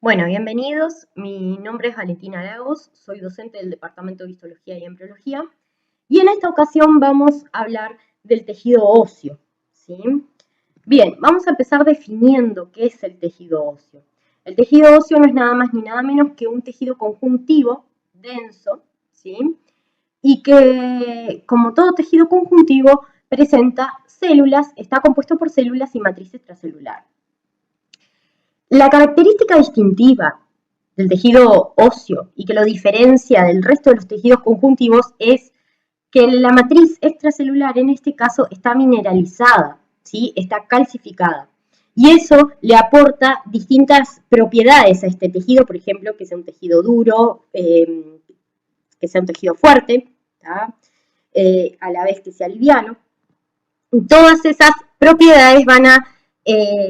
Bueno, bienvenidos. Mi nombre es Valentina Lagos, soy docente del Departamento de Histología y Embriología y en esta ocasión vamos a hablar del tejido óseo, ¿sí? Bien, vamos a empezar definiendo qué es el tejido óseo. El tejido óseo no es nada más ni nada menos que un tejido conjuntivo denso, ¿sí? Y que, como todo tejido conjuntivo, presenta células, está compuesto por células y matriz extracelular. La característica distintiva del tejido óseo y que lo diferencia del resto de los tejidos conjuntivos es que la matriz extracelular en este caso está mineralizada, ¿sí? Está calcificada. Y eso le aporta distintas propiedades a este tejido, por ejemplo, que sea un tejido duro, que sea un tejido fuerte, a la vez que sea liviano. Todas esas propiedades van a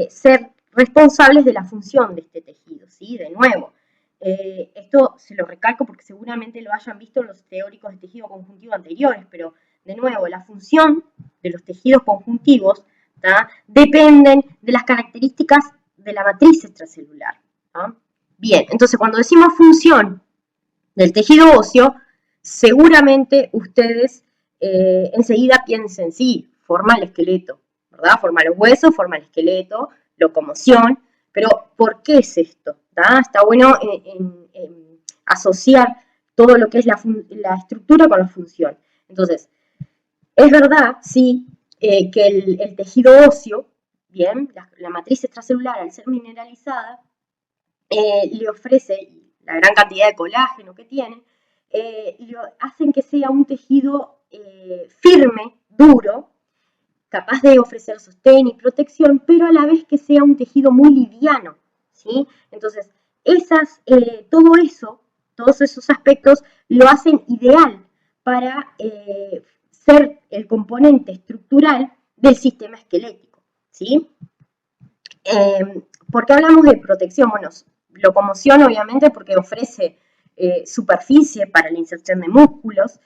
ser responsables de la función de este tejido, ¿sí? De nuevo, esto se lo recalco porque seguramente lo hayan visto en los teóricos de tejido conjuntivo anteriores, pero de nuevo, la función de los tejidos conjuntivos dependen de las características de la matriz extracelular. Bien, entonces cuando decimos función del tejido óseo, seguramente ustedes enseguida piensen, sí, forma el esqueleto, ¿verdad? Forma los huesos, forma el esqueleto, locomoción, pero ¿por qué es esto? Está bueno en asociar todo lo que es la estructura con la función. Entonces, es verdad, sí, que el tejido óseo, bien, la matriz extracelular al ser mineralizada, le ofrece la gran cantidad de colágeno que tiene, hacen que sea un tejido firme, duro, capaz de ofrecer sostén y protección, pero a la vez que sea un tejido muy liviano, ¿sí? Entonces, todo eso, todos esos aspectos lo hacen ideal para ser el componente estructural del sistema esquelético, ¿sí? ¿Por qué hablamos de protección? Bueno, locomoción obviamente porque ofrece superficie para la inserción de músculos,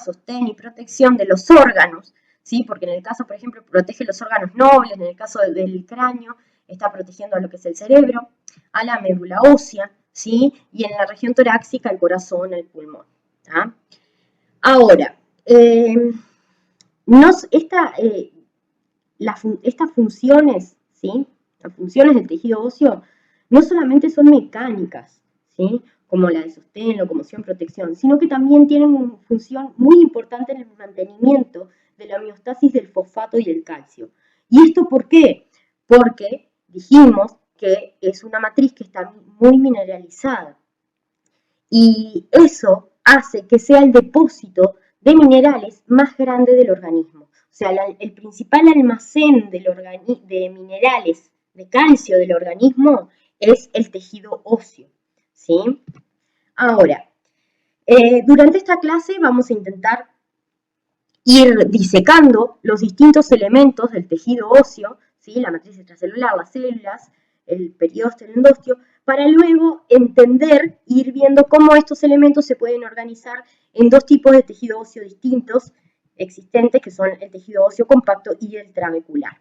sostén y protección de los órganos, ¿sí? Porque en el caso, por ejemplo, protege los órganos nobles, en el caso del cráneo está protegiendo a lo que es el cerebro, a la médula ósea, ¿sí? Y en la región torácica el corazón, el pulmón. Ahora, estas funciones, ¿sí? Las funciones del tejido óseo no solamente son mecánicas, ¿sí? Como la de sostén, locomoción, protección, sino que también tienen una función muy importante en el mantenimiento de la homeostasis del fosfato y el calcio. ¿Y esto por qué? Porque dijimos que es una matriz que está muy mineralizada. Y eso hace que sea el depósito de minerales más grande del organismo. O sea, el principal almacén de minerales, de calcio del organismo, es el tejido óseo, ¿sí? Ahora, durante esta clase vamos a intentar ir disecando los distintos elementos del tejido óseo, ¿sí? La matriz extracelular, las células, el periósteo, el endostio, para luego entender e ir viendo cómo estos elementos se pueden organizar en dos tipos de tejido óseo distintos existentes, que son el tejido óseo compacto y el trabecular.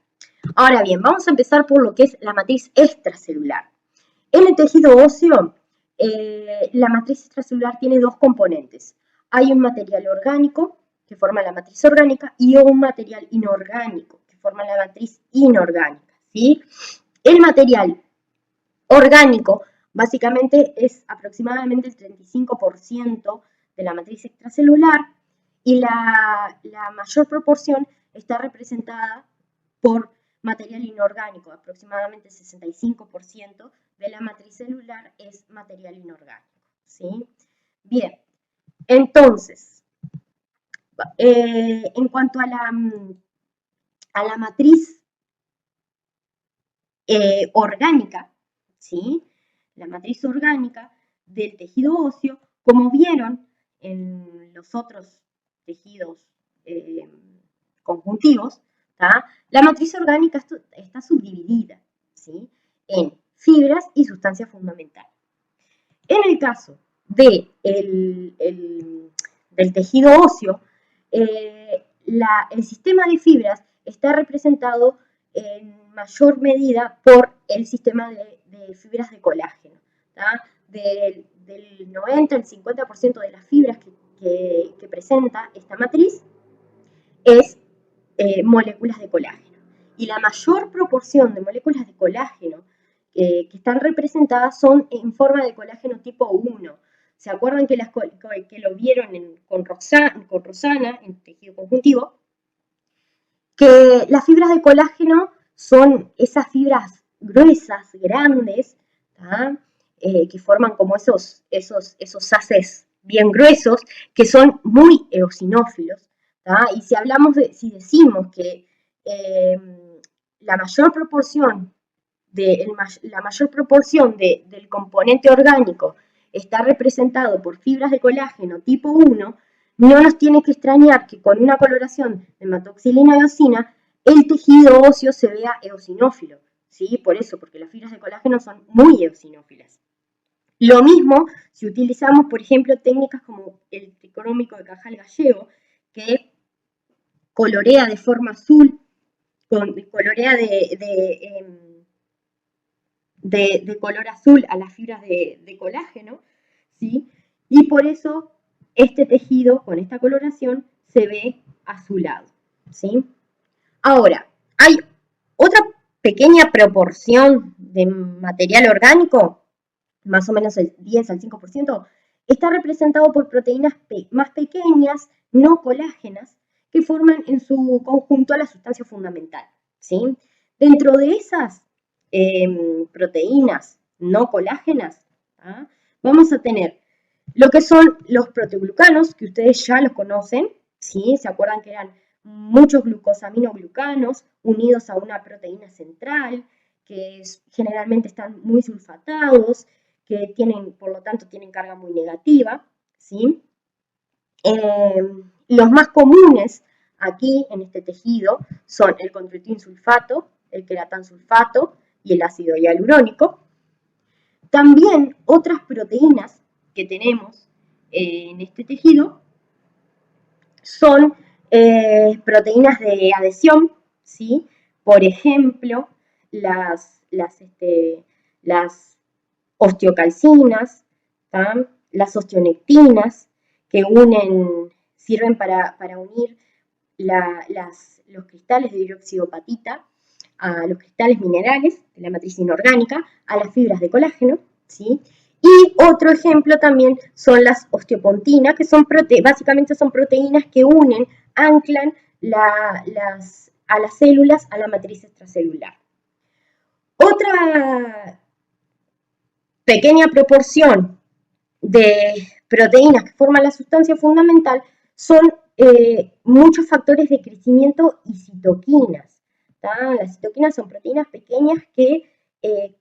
Ahora bien, vamos a empezar por lo que es la matriz extracelular. En el tejido óseo, la matriz extracelular tiene dos componentes. Hay un material orgánico, que forma la matriz orgánica, y un material inorgánico, que forma la matriz inorgánica, ¿sí? El material orgánico básicamente es aproximadamente el 35% de la matriz extracelular y la mayor proporción está representada por material inorgánico, aproximadamente el 65% de la matriz celular es material inorgánico, ¿sí? Bien, entonces, en cuanto a la matriz orgánica, ¿sí? La matriz orgánica del tejido óseo, como vieron en los otros tejidos conjuntivos, la matriz orgánica está subdividida, ¿sí? En fibras y sustancias fundamentales. En el caso del tejido óseo, el sistema de fibras está representado en mayor medida por el sistema de fibras de colágeno, ¿tá? Del 90 al 50% de las fibras que presenta esta matriz es moléculas de colágeno. Y la mayor proporción de moléculas de colágeno que están representadas son en forma de colágeno tipo 1. ¿Se acuerdan que lo vieron con Rosana en tejido conjuntivo? Que las fibras de colágeno son esas fibras gruesas, grandes, que forman como esos haces bien gruesos, que son muy eosinófilos. Y si decimos que la mayor proporción del componente orgánico está representado por fibras de colágeno tipo 1, no nos tiene que extrañar que con una coloración de hematoxilina eosina el tejido óseo se vea eosinófilo, ¿sí? Por eso, porque las fibras de colágeno son muy eosinófilas. Lo mismo si utilizamos, por ejemplo, técnicas como el tricrómico de Cajal Gallego, que colorea de forma azul, colorea de color azul a las fibras de colágeno, ¿sí? Y por eso este tejido con esta coloración se ve azulado, ¿sí? Ahora, hay otra pequeña proporción de material orgánico, más o menos el 10 al 5%, está representado por proteínas más pequeñas, no colágenas, que forman en su conjunto la sustancia fundamental, ¿sí? Dentro de esas proteínas no colágenas, vamos a tener lo que son los proteoglucanos, que ustedes ya los conocen, ¿sí? ¿Se acuerdan que eran muchos glucosaminoglucanos unidos a una proteína central, que generalmente están muy sulfatados, que por lo tanto, tienen carga muy negativa, ¿sí? Los más comunes aquí en este tejido son el condroitin sulfato, el queratan sulfato y el ácido hialurónico. También otras proteínas que tenemos en este tejido son proteínas de adhesión, ¿sí? Por ejemplo, las osteocalcinas, ¿tá? Las osteonectinas, que sirven para unir los cristales de hidroxiopatita a los cristales minerales de la matriz inorgánica, a las fibras de colágeno, ¿sí? Y otro ejemplo también son las osteopontinas, que básicamente son proteínas que anclan a las células a la matriz extracelular. Otra pequeña proporción de proteínas que forman la sustancia fundamental son muchos factores de crecimiento y citoquinas. Las citoquinas son proteínas pequeñas que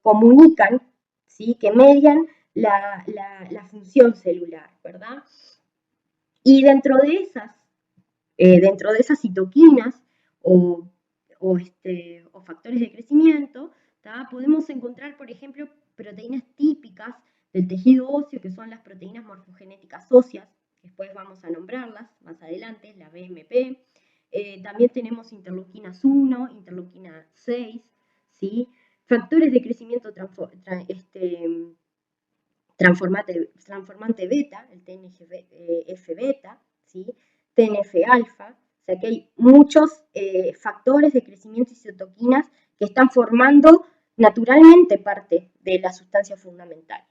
comunican, ¿sí? Que median la función celular, ¿verdad? Y dentro de esas citoquinas o factores de crecimiento, podemos encontrar, por ejemplo, proteínas típicas del tejido óseo, que son las proteínas morfogenéticas óseas, después vamos a nombrarlas más adelante, la BMP. También tenemos interleuquinas 1, interleuquina 6, ¿sí? Factores de crecimiento transformante beta, el TNF-beta, ¿sí? TNF-alfa, o sea que hay muchos factores de crecimiento y citoquinas que están formando naturalmente parte de la sustancia fundamental.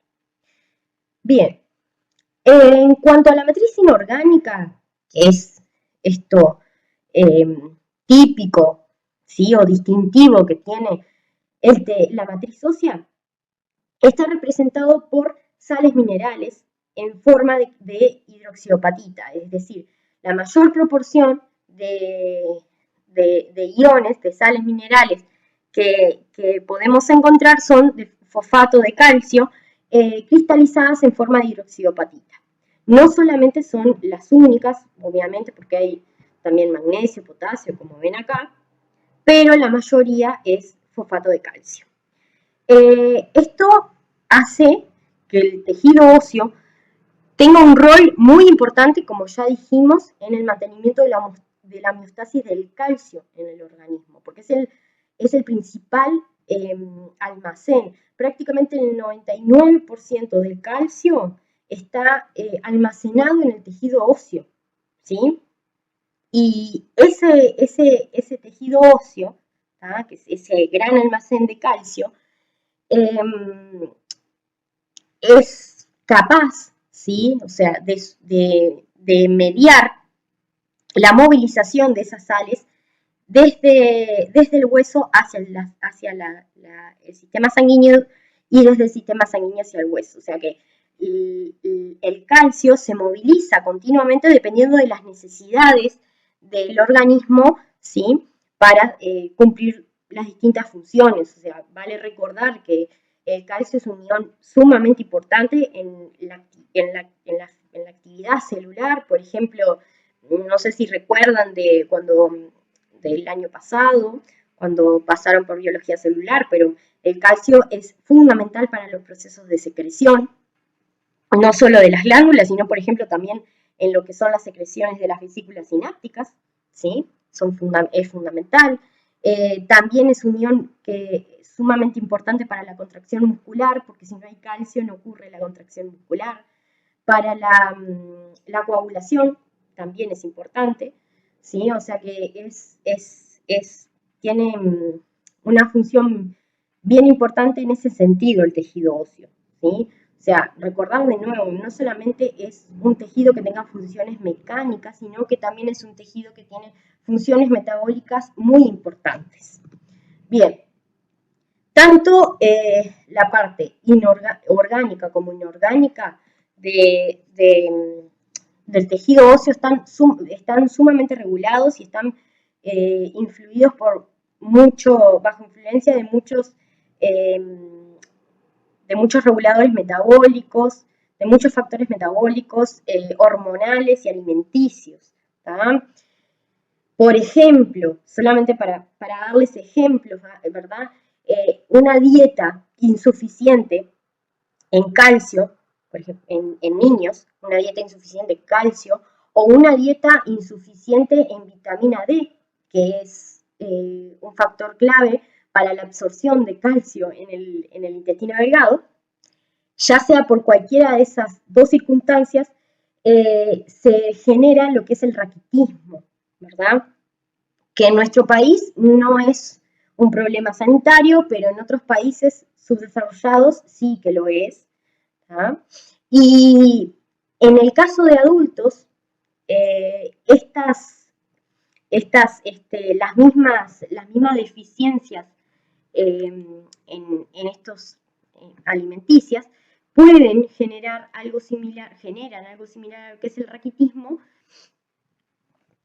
Bien, en cuanto a la matriz inorgánica, que es esto típico, ¿sí? O distintivo que tiene la matriz ósea, está representado por sales minerales en forma de hidroxiopatita, es decir, la mayor proporción de iones, de sales minerales que podemos encontrar son de fosfato de calcio, cristalizadas en forma de hidroxiopatita. No solamente son las únicas, obviamente, porque hay también magnesio, potasio, como ven acá, pero la mayoría es fosfato de calcio. Esto hace que el tejido óseo tenga un rol muy importante, como ya dijimos, en el mantenimiento de la homeostasis del calcio en el organismo, porque es el principal almacén. Prácticamente el 99% del calcio está almacenado en el tejido óseo, ¿sí? Y ese tejido óseo, ¿tá? Que es ese gran almacén de calcio, es capaz, ¿sí? O sea, de mediar la movilización de esas sales desde el hueso hacia el sistema sanguíneo y desde el sistema sanguíneo hacia el hueso. O sea que el calcio se moviliza continuamente dependiendo de las necesidades del organismo, ¿sí? Para cumplir las distintas funciones. O sea, vale recordar que el calcio es un ion sumamente importante en la actividad celular. Por ejemplo, no sé si recuerdan del año pasado, cuando pasaron por biología celular, pero el calcio es fundamental para los procesos de secreción, no solo de las glándulas, sino, por ejemplo, también en lo que son las secreciones de las vesículas sinápticas, ¿sí? Es fundamental. También es un ion que es sumamente importante para la contracción muscular, porque si no hay calcio no ocurre la contracción muscular. Para la coagulación también es importante, ¿sí? O sea que tiene una función bien importante en ese sentido el tejido óseo, ¿sí? O sea, recordar de nuevo, no solamente es un tejido que tenga funciones mecánicas, sino que también es un tejido que tiene funciones metabólicas muy importantes. Bien, tanto la parte orgánica como inorgánica del tejido óseo están sumamente regulados y están influidos bajo influencia de muchos reguladores metabólicos, de muchos factores metabólicos, hormonales y alimenticios, ¿tá? Por ejemplo, solamente para darles ejemplos, ¿verdad? Una dieta insuficiente en calcio, por ejemplo, en niños, una dieta insuficiente en calcio, o una dieta insuficiente en vitamina D, que es un factor clave para la absorción de calcio en el intestino delgado, ya sea por cualquiera de esas dos circunstancias, se genera lo que es el raquitismo, ¿verdad? Que en nuestro país no es un problema sanitario, pero en otros países subdesarrollados sí que lo es. ¿Ah? Y en el caso de adultos, las mismas deficiencias en estos alimenticias pueden generan algo similar a lo que es el raquitismo,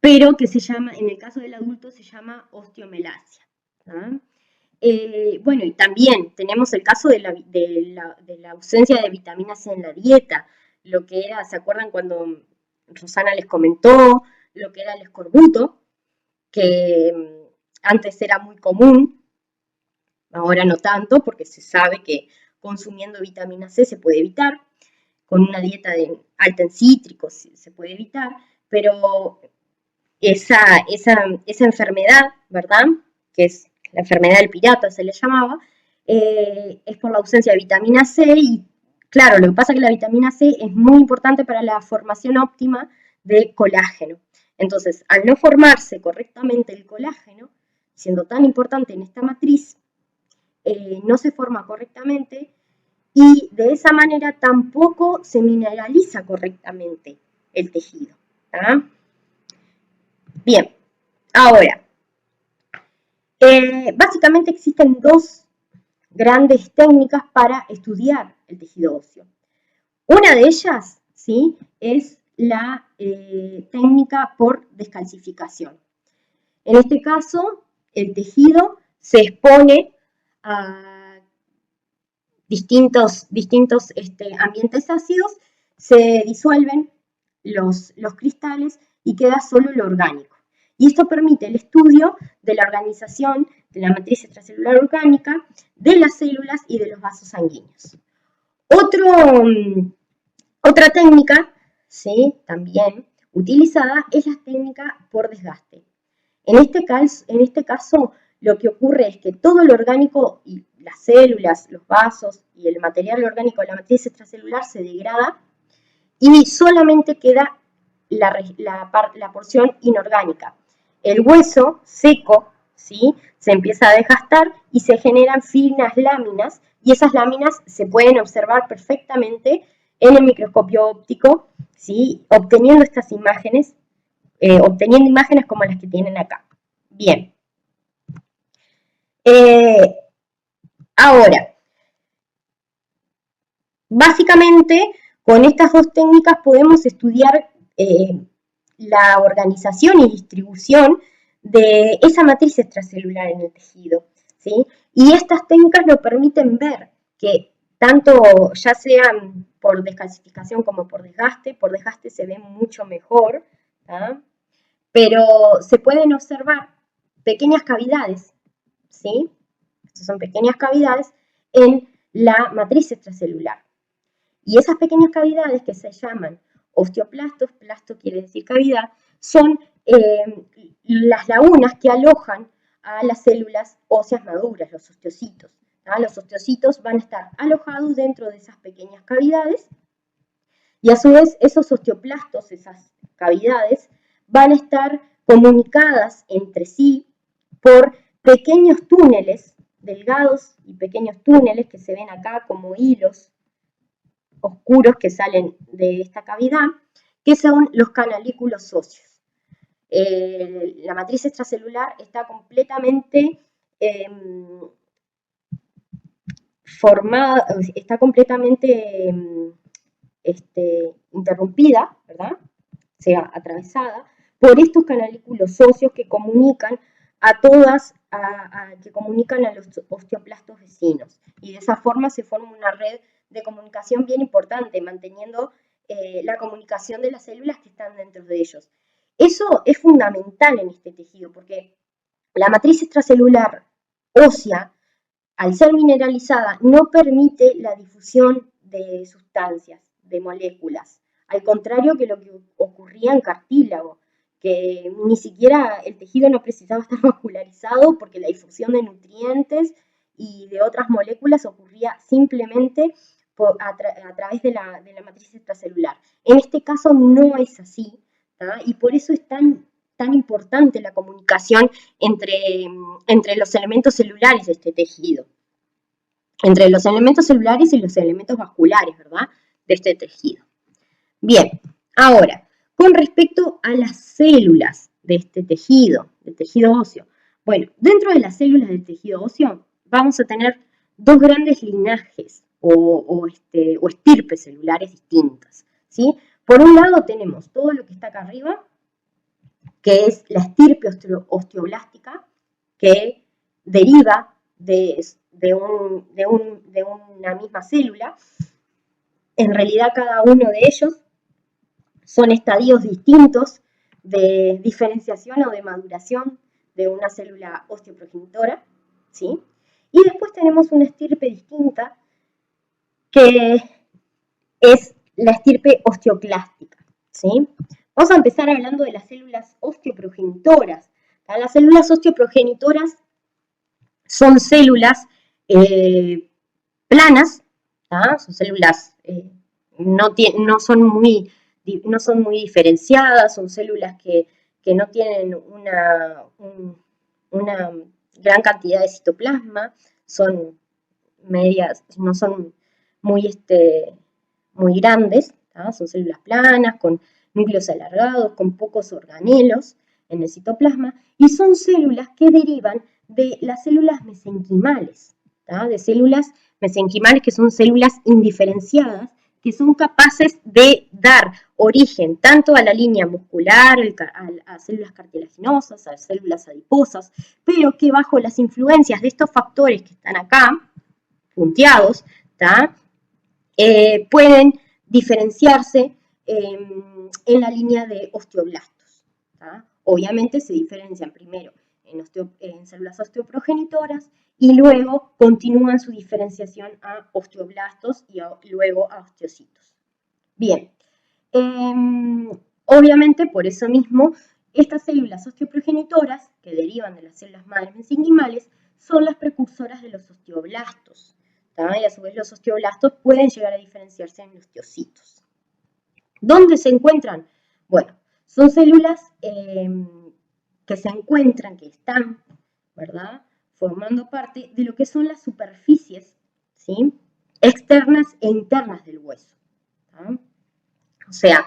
pero que en el caso del adulto se llama osteomelasia. ¿Ah? Bueno, y también tenemos el caso de la ausencia de vitamina C en la dieta, lo que era, ¿se acuerdan cuando Rosana les comentó lo que era el escorbuto? Que antes era muy común, ahora no tanto, porque se sabe que consumiendo vitamina C se puede evitar, con una dieta alta en cítricos se puede evitar, pero esa enfermedad, ¿verdad? Que es la enfermedad del pirata, se le llamaba, es por la ausencia de vitamina C y, claro, lo que pasa es que la vitamina C es muy importante para la formación óptima de colágeno. Entonces, al no formarse correctamente el colágeno, siendo tan importante en esta matriz, no se forma correctamente y de esa manera tampoco se mineraliza correctamente el tejido. ¿Ah? Bien, ahora, básicamente existen dos grandes técnicas para estudiar el tejido óseo. Una de ellas, ¿sí?, es la técnica por descalcificación. En este caso, el tejido se expone a distintos ambientes ácidos, se disuelven los cristales y queda solo lo orgánico. Y esto permite el estudio de la organización de la matriz extracelular orgánica, de las células y de los vasos sanguíneos. Otra técnica, ¿sí?, también utilizada es la técnica por desgaste. En este caso, lo que ocurre es que todo lo orgánico y las células, los vasos y el material orgánico de la matriz extracelular se degrada y solamente queda la porción inorgánica. El hueso seco, ¿sí?, se empieza a desgastar y se generan finas láminas, y esas láminas se pueden observar perfectamente en el microscopio óptico, ¿sí?, obteniendo estas imágenes, obteniendo imágenes como las que tienen acá. Bien. Ahora, básicamente, con estas dos técnicas podemos estudiar la organización y distribución de esa matriz extracelular en el tejido, ¿sí? Y estas técnicas nos permiten ver que tanto ya sean por descalcificación como por desgaste se ve mucho mejor, ¿tá? Pero se pueden observar pequeñas cavidades, ¿sí? Estas son pequeñas cavidades en la matriz extracelular. Y esas pequeñas cavidades que se llaman osteoplastos, plasto quiere decir cavidad, son las lagunas que alojan a las células óseas maduras, los osteocitos. ¿tá? Los osteocitos van a estar alojados dentro de esas pequeñas cavidades y a su vez esos osteoplastos, esas cavidades, van a estar comunicadas entre sí por pequeños túneles, delgados y pequeños túneles que se ven acá como hilos oscuros que salen de esta cavidad, que son los canalículos óseos. La matriz extracelular está completamente formada, está completamente interrumpida, ¿verdad? O sea, atravesada por estos canalículos óseos que comunican que comunican a los osteoplastos vecinos. Y de esa forma se forma una red de comunicación bien importante, manteniendo la comunicación de las células que están dentro de ellos. Eso es fundamental en este tejido, porque la matriz extracelular ósea, al ser mineralizada, no permite la difusión de sustancias, de moléculas, al contrario que lo que ocurría en cartílago, que ni siquiera el tejido no precisaba estar vascularizado porque la difusión de nutrientes y de otras moléculas ocurría simplemente a través de la matriz extracelular. En este caso no es así, ¿tá? Y por eso es tan importante la comunicación entre los elementos celulares de este tejido. Entre los elementos celulares y los elementos vasculares, ¿verdad?, de este tejido. Bien, ahora, con respecto a las células de este tejido, del tejido óseo. Bueno, dentro de las células del tejido óseo vamos a tener dos grandes linajes o estirpes celulares distintas, ¿sí? Por un lado tenemos todo lo que está acá arriba, que es la estirpe osteoblástica, que deriva de una misma célula. En realidad cada uno de ellos son estadios distintos de diferenciación o de maduración de una célula osteoprogenitora, ¿sí? Y después tenemos una estirpe distinta que es la estirpe osteoclástica, ¿sí? Vamos a empezar hablando de las células osteoprogenitoras. Las células osteoprogenitoras son células planas, ¿tá? Son células no son muy diferenciadas, son células que no tienen una gran cantidad de citoplasma, son medias, no son muy grandes, ¿tá? Son células planas, con núcleos alargados, con pocos organelos en el citoplasma, y son células que derivan de las células mesenquimales, ¿tá? De células mesenquimales que son células indiferenciadas, que son capaces de dar origen tanto a la línea muscular, a células cartilaginosas, a células adiposas, pero que bajo las influencias de estos factores que están acá, punteados, ¿tá? Pueden diferenciarse en la línea de osteoblastos, ¿tá? Obviamente se diferencian primero en células osteoprogenitoras y luego continúan su diferenciación a osteoblastos y luego a osteocitos. Bien, obviamente por eso mismo Estas células osteoprogenitoras, que derivan de las células madre mesenquimales, son las precursoras de los osteoblastos. Y a su vez los osteoblastos pueden llegar a diferenciarse en osteocitos. ¿Dónde se encuentran? Bueno, son células que se encuentran, que están, ¿verdad?, formando parte de lo que son las superficies, ¿sí?, externas e internas del hueso. ¿Sí? O sea,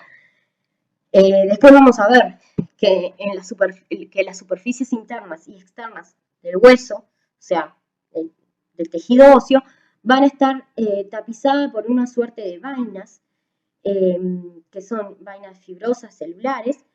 después vamos a ver que las superficies internas y externas del hueso, o sea, del tejido óseo, van a estar tapizadas por una suerte de vainas, que son vainas fibrosas celulares,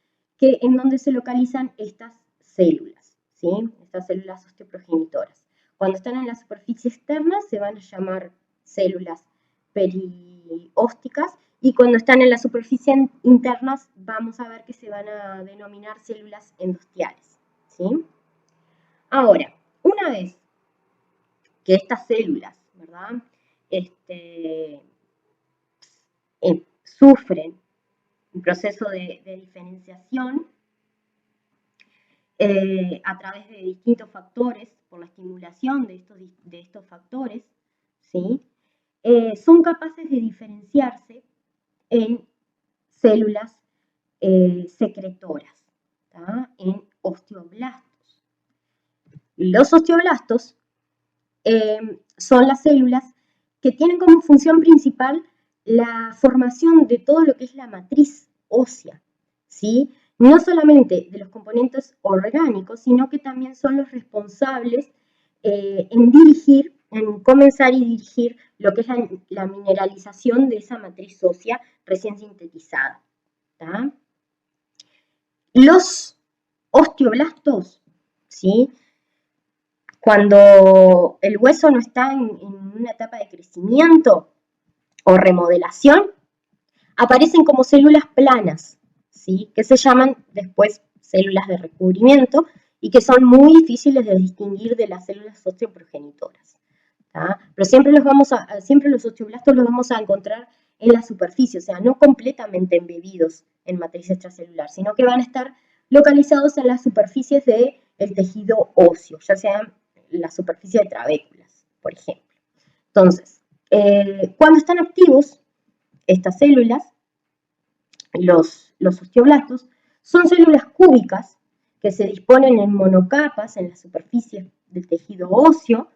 en donde se localizan estas células, ¿sí?, estas células osteoprogenitoras. Cuando están en la superficie externa se van a llamar células periósticas, y cuando están en la superficie internas vamos a ver que se van a denominar células endosteales, ¿sí? Ahora, una vez que estas células, ¿verdad?, sufren un proceso de diferenciación a través de distintos factores, por la estimulación de estos factores, ¿sí?, son capaces de diferenciarse en células secretoras, ¿tá?, en osteoblastos. Los osteoblastos son las células que tienen como función principal la formación de todo lo que es la matriz ósea, ¿sí?, no solamente de los componentes orgánicos, sino que también son los responsables en comenzar y dirigir lo que es la mineralización de esa matriz ósea recién sintetizada. ¿Tá? Los osteoblastos, ¿sí?, cuando el hueso no está en una etapa de crecimiento o remodelación, aparecen como células planas, ¿sí?, que se llaman después células de recubrimiento y que son muy difíciles de distinguir de las células osteoprogenitoras. ¿Tá? Pero siempre los osteoblastos los vamos a encontrar en la superficie, o sea, no completamente embebidos en matriz extracelular, sino que van a estar localizados en las superficies del tejido óseo, ya sea la superficie de trabéculas, por ejemplo. Entonces, cuando están activos, estas células, los osteoblastos, son células cúbicas que se disponen en monocapas en la superficie del tejido óseo,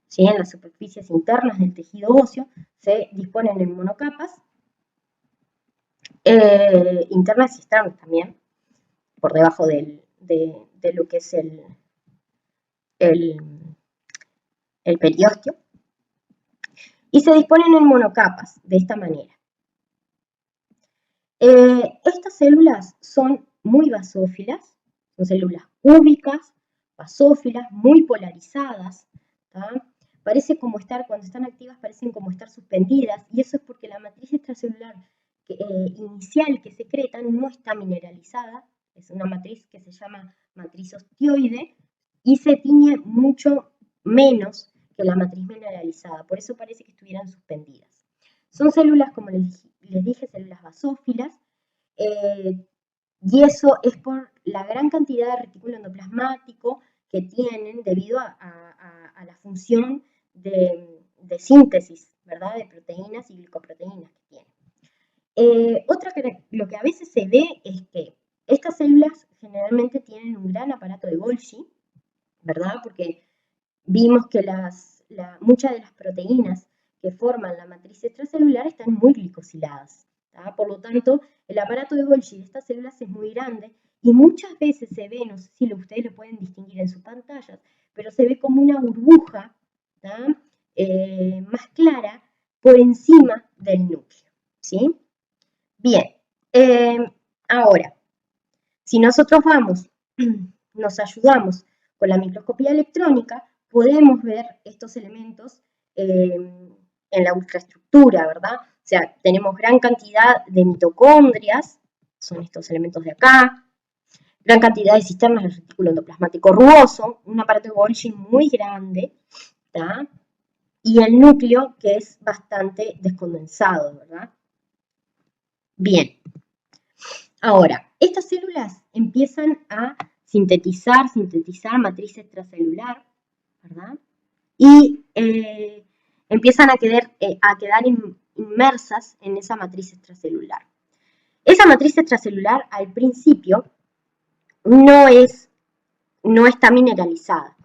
¿sí?, en las superficies internas del tejido óseo se disponen en monocapas, internas y externas también, por debajo de lo que es el periósteo, y se disponen en monocapas de esta manera. Estas células son muy basófilas, son células cúbicas, basófilas, muy polarizadas, ¿tá? Parece como estar, cuando están activas, parecen como estar suspendidas, y eso es porque la matriz extracelular inicial que secretan no está mineralizada, es una matriz que se llama matriz osteoide, y se tiñe mucho menos que la matriz mineralizada, por eso parece que estuvieran suspendidas. Son células, como les dije, células basófilas, y eso es por la gran cantidad de retículo endoplasmático que tienen debido a la función de síntesis, ¿verdad?, de proteínas y glicoproteínas que tienen. Lo que a veces se ve es que estas células generalmente tienen un gran aparato de Golgi, ¿verdad?, porque vimos que muchas de las proteínas que forman la matriz extracelular están muy glicosiladas. ¿Tá? Por lo tanto, el aparato de Golgi de estas células es muy grande y muchas veces se ve, no sé si ustedes lo pueden distinguir en sus pantallas, pero se ve como una burbuja, ¿tá?, más clara por encima del núcleo, ¿sí? Bien, ahora, si nosotros nos ayudamos con la microscopía electrónica, podemos ver estos elementos en la ultraestructura, ¿verdad? O sea, tenemos gran cantidad de mitocondrias, son estos elementos de acá, gran cantidad de cisternas del retículo endoplasmático rugoso, un aparato de Golgi muy grande, ¿tá?, y el núcleo que es bastante descondensado, ¿verdad? Bien. Ahora, estas células empiezan a sintetizar matriz extracelular, ¿verdad? Y empiezan a quedar inmersas en esa matriz extracelular. Esa matriz extracelular al principio no está mineralizada,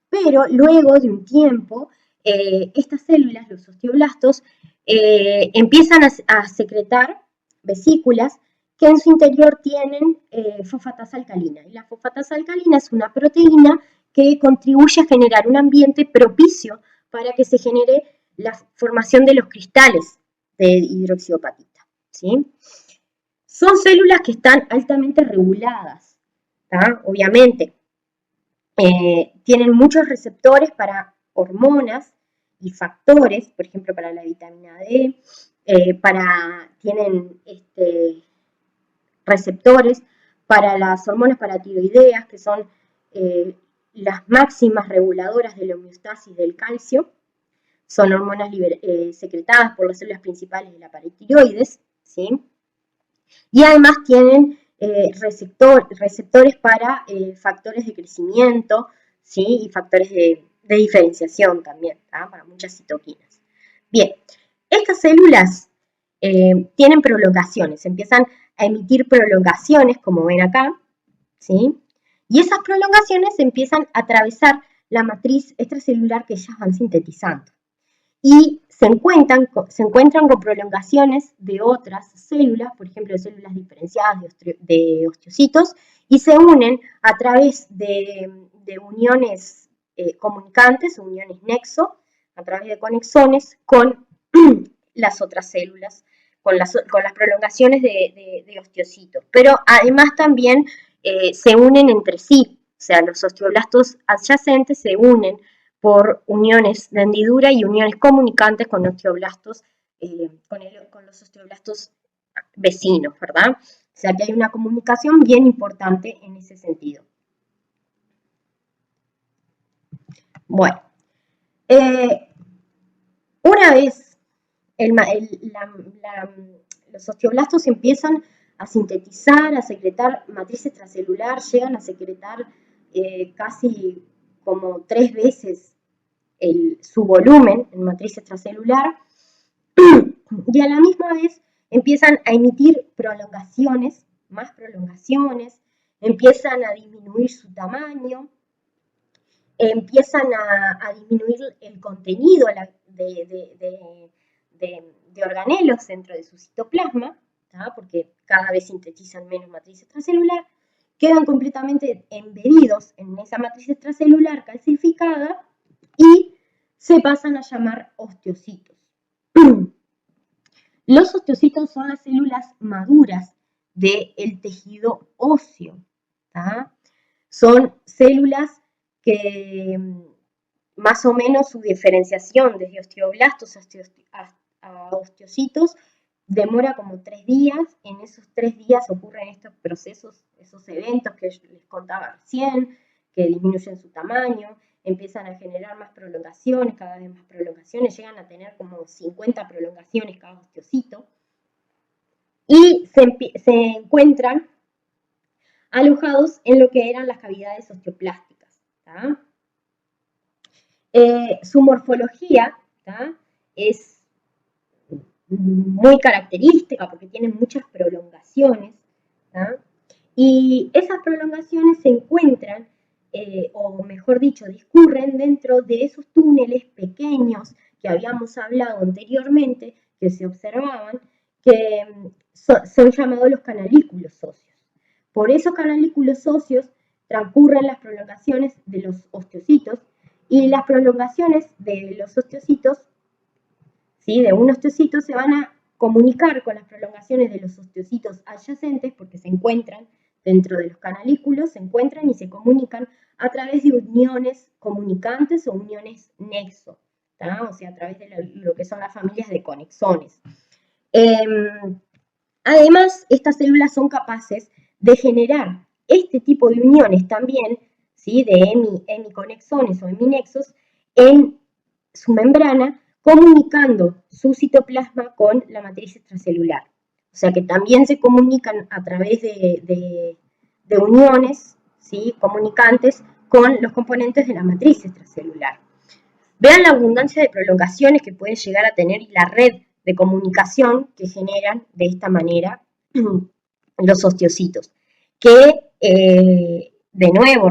pero luego de un tiempo estas células, los osteoblastos, empiezan a secretar vesículas que en su interior tienen fosfatasa alcalina. Y la fosfatasa alcalina es una proteína que contribuye a generar un ambiente propicio para que se genere la formación de los cristales de hidroxiapatita, ¿sí? Son células que están altamente reguladas, ¿tá? Obviamente. Tienen muchos receptores para hormonas y factores, por ejemplo, para la vitamina D, tienen receptores para las hormonas paratiroideas, que son las máximas reguladoras de la homeostasis del calcio. Son hormonas secretadas por las células principales de la paratiroides, ¿sí? Y además tienen receptores para factores de crecimiento, ¿sí? Y factores de diferenciación también, ¿tá? Para muchas citoquinas. Bien, estas células tienen prolongaciones, empiezan a emitir prolongaciones, como ven acá, ¿sí? Y esas prolongaciones empiezan a atravesar la matriz extracelular que ellas van sintetizando. Y se encuentran con prolongaciones de otras células, por ejemplo, de células diferenciadas de osteocitos, y se unen a través de uniones comunicantes, uniones nexo, a través de conexones con las otras células, con las prolongaciones de osteocitos. Pero además también se unen entre sí, o sea, los osteoblastos adyacentes se unen por uniones de hendidura y uniones comunicantes con osteoblastos, con los osteoblastos vecinos, ¿verdad? O sea que hay una comunicación bien importante en ese sentido. Bueno, una vez los osteoblastos empiezan a sintetizar, a secretar matriz extracelular, llegan a secretar casi como 3 veces su volumen en matriz extracelular, y a la misma vez empiezan a emitir prolongaciones, más prolongaciones, empiezan a disminuir su tamaño, empiezan a disminuir el contenido de organelos dentro de su citoplasma, ¿tá? Porque cada vez sintetizan menos matriz extracelular, quedan completamente embedidos en esa matriz extracelular calcificada y se pasan a llamar osteocitos. Los osteocitos son las células maduras del tejido óseo, ¿tá? Son células que más o menos su diferenciación desde osteoblastos a osteocitos demora como 3 días. En esos 3 días ocurren estos procesos, esos eventos que les contaba recién, que disminuyen su tamaño, empiezan a generar más prolongaciones, cada vez más prolongaciones, llegan a tener como 50 prolongaciones cada osteocito, y se encuentran alojados en lo que eran las cavidades osteoplásticas, ¿tá? Su morfología, ¿tá? Es muy característica porque tienen muchas prolongaciones, ¿tá? Y esas prolongaciones se encuentran, o mejor dicho, discurren dentro de esos túneles pequeños que habíamos hablado anteriormente, que se observaban, que son llamados los canalículos óseos. Por esos canalículos óseos transcurren las prolongaciones de los osteocitos, y las prolongaciones de los osteocitos, ¿sí? De un osteocito, se van a comunicar con las prolongaciones de los osteocitos adyacentes, porque se encuentran dentro de los canalículos, se encuentran y se comunican a través de uniones comunicantes o uniones nexo, ¿tá? O sea, a través de lo que son las familias de conexones. Además, estas células son capaces de generar este tipo de uniones también, ¿sí? De hemiconexones o heminexos en su membrana, comunicando su citoplasma con la matriz extracelular. O sea que también se comunican a través de uniones, ¿sí? Comunicantes con los componentes de la matriz extracelular. Vean la abundancia de prolongaciones que puede llegar a tener la red de comunicación que generan de esta manera los osteocitos, que de nuevo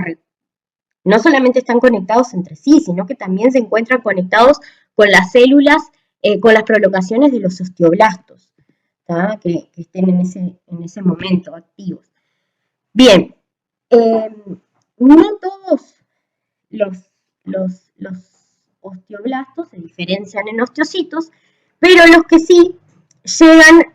no solamente están conectados entre sí, sino que también se encuentran conectados con las células, con las prolongaciones de los osteoblastos, que estén en ese momento activos. Bien, no todos los osteoblastos se diferencian en osteocitos, pero los que sí llegan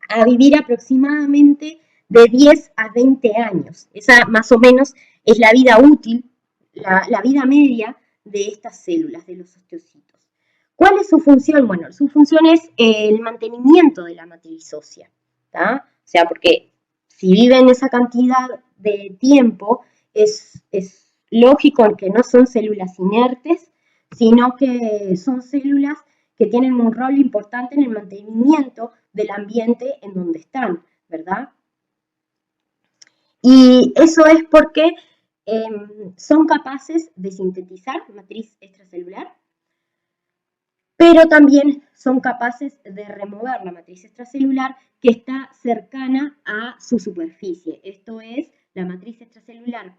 a vivir aproximadamente de 10 a 20 años. Esa más o menos es la vida útil, la vida media de estas células, de los osteocitos. ¿Cuál es su función? Bueno, su función es el mantenimiento de la matriz ósea, ¿tá? O sea, porque si viven esa cantidad de tiempo, es lógico que no son células inertes, sino que son células que tienen un rol importante en el mantenimiento del ambiente en donde están, ¿verdad? Y eso es porque son capaces de sintetizar matriz extracelular, pero también son capaces de remover la matriz extracelular que está cercana a su superficie. Esto es la matriz extracelular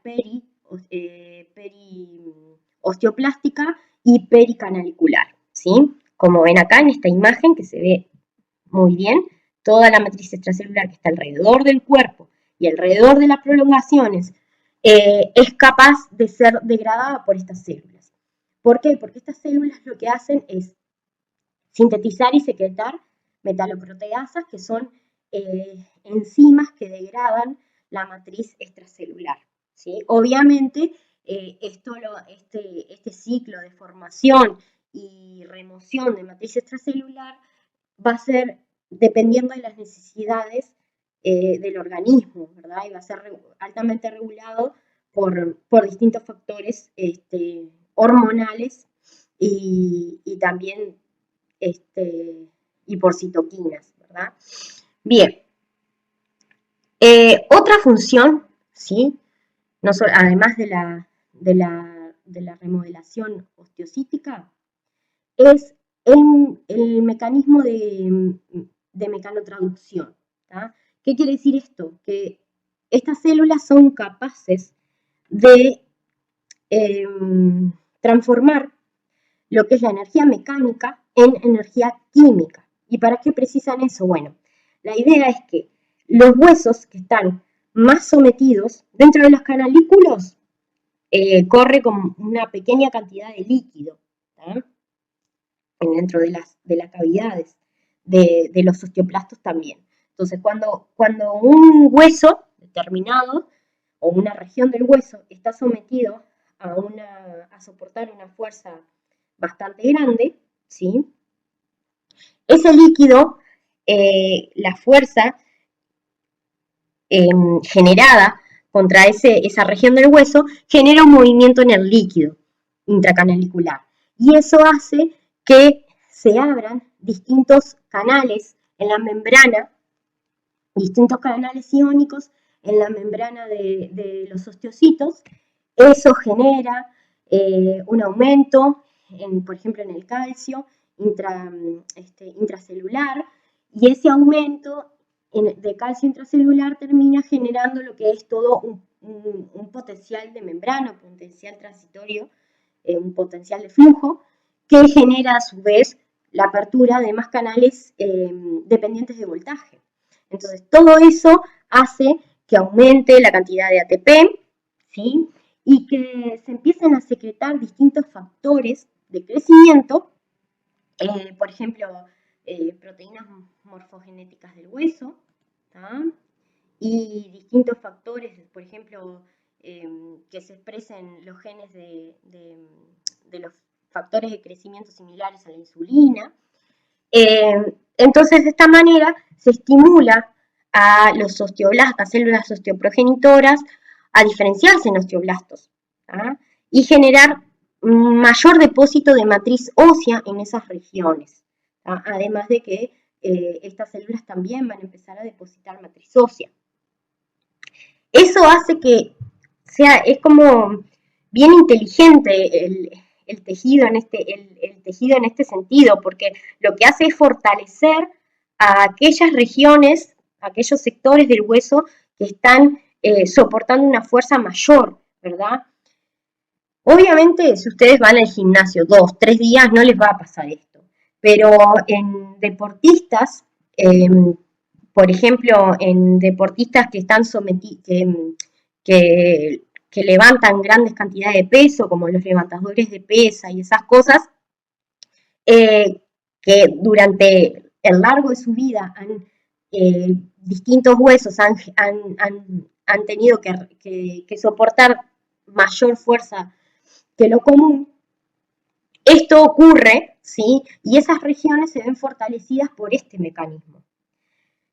osteoplástica y pericanalicular, ¿sí? Como ven acá en esta imagen que se ve muy bien, toda la matriz extracelular que está alrededor del cuerpo y alrededor de las prolongaciones es capaz de ser degradada por estas células. ¿Por qué? Porque estas células lo que hacen es sintetizar y secretar metaloproteasas, que son enzimas que degradan la matriz extracelular, ¿sí? Obviamente, este ciclo de formación y remoción de matriz extracelular va a ser dependiendo de las necesidades del organismo, ¿verdad? Y va a ser altamente regulado por distintos factores hormonales y también y por citoquinas, ¿verdad? Bien. Otra función, ¿sí? No solo, además de la remodelación osteocítica, es el mecanismo de mecanotraducción. ¿Tá? ¿Qué quiere decir esto? Que estas células son capaces de transformar lo que es la energía mecánica en energía química. ¿Y para qué precisan eso? Bueno, la idea es que los huesos que están más sometidos, dentro de los canalículos, corre con una pequeña cantidad de líquido, ¿tá? Dentro de las cavidades de los osteoplastos también. Entonces, cuando un hueso determinado o una región del hueso está sometido a soportar una fuerza bastante grande, ¿sí? Ese líquido, la fuerza generada contra esa región del hueso, genera un movimiento en el líquido intracanalicular. Y eso hace que se abran distintos canales en la membrana, distintos canales iónicos en la membrana de los osteocitos. Eso genera un aumento, por ejemplo, en el calcio intracelular, y ese aumento de calcio intracelular termina generando lo que es todo un potencial de membrana, un potencial transitorio, un potencial de flujo, que genera a su vez la apertura de más canales dependientes de voltaje. Entonces, todo eso hace que aumente la cantidad de ATP, ¿sí? Y que se empiecen a secretar distintos factores de crecimiento, por ejemplo, proteínas morfogenéticas del hueso, ¿tá? Y distintos factores, por ejemplo, que se expresen los genes de los factores de crecimiento similares a la insulina. Entonces, de esta manera se estimula a los osteoblastos, a células osteoprogenitoras, a diferenciarse en osteoblastos, ¿tá? Y generar mayor depósito de matriz ósea en esas regiones, ¿tá? Además de que estas células también van a empezar a depositar matriz ósea. Eso hace que es como bien inteligente el tejido el tejido en este sentido, porque lo que hace es fortalecer a aquellas regiones, aquellos sectores del hueso que están soportando una fuerza mayor, ¿verdad? Obviamente, si ustedes van al gimnasio 2, 3 días, no les va a pasar esto, pero en deportistas, por ejemplo, en deportistas que están sometidos, que levantan grandes cantidades de peso, como los levantadores de pesa y esas cosas, que durante el largo de su vida distintos huesos han tenido que soportar mayor fuerza que lo común. Esto ocurre, ¿sí? Y esas regiones se ven fortalecidas por este mecanismo.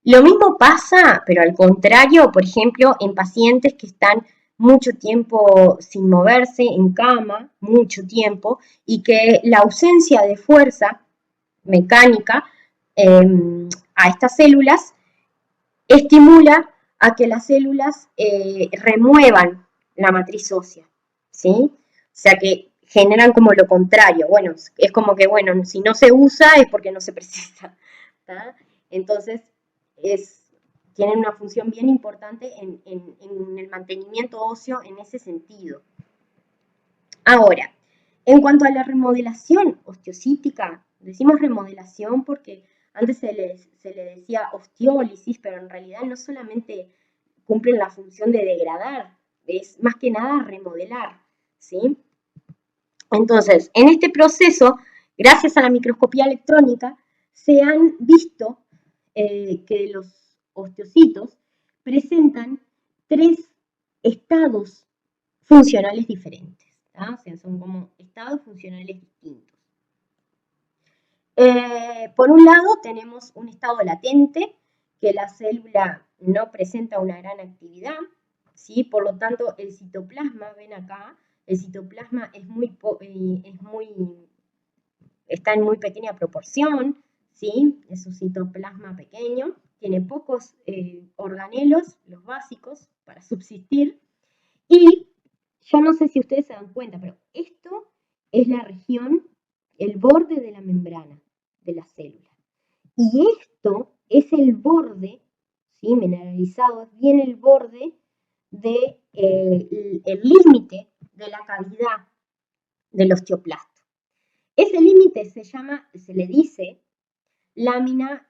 Lo mismo pasa, pero al contrario, por ejemplo, en pacientes que están mucho tiempo sin moverse, en cama, mucho tiempo, y que la ausencia de fuerza mecánica a estas células estimula a que las células remuevan la matriz ósea, ¿sí? O sea que generan como lo contrario. Bueno, es como que, bueno, si no se usa es porque no se precisa, ¿tá? Entonces, tienen una función bien importante en el mantenimiento óseo en ese sentido. Ahora, en cuanto a la remodelación osteocítica, decimos remodelación porque antes se le decía osteólisis, pero en realidad no solamente cumplen la función de degradar, es más que nada remodelar, ¿sí? Entonces, en este proceso, gracias a la microscopía electrónica, se han visto que los osteocitos presentan 3 estados funcionales diferentes, ¿tá? O sea, son como estados funcionales distintos. Por un lado, tenemos un estado latente, que la célula no presenta una gran actividad, ¿sí? Por lo tanto, el citoplasma, ven acá, el citoplasma está en muy pequeña proporción, ¿sí? Es un citoplasma pequeño, tiene pocos organelos, los básicos, para subsistir, y yo no sé si ustedes se dan cuenta, pero esto es la región, el borde de la membrana de la célula. Y esto es el borde, ¿sí? Mineralizado, es bien el borde del límite de la cavidad del osteoplasto. Ese límite se le dice lámina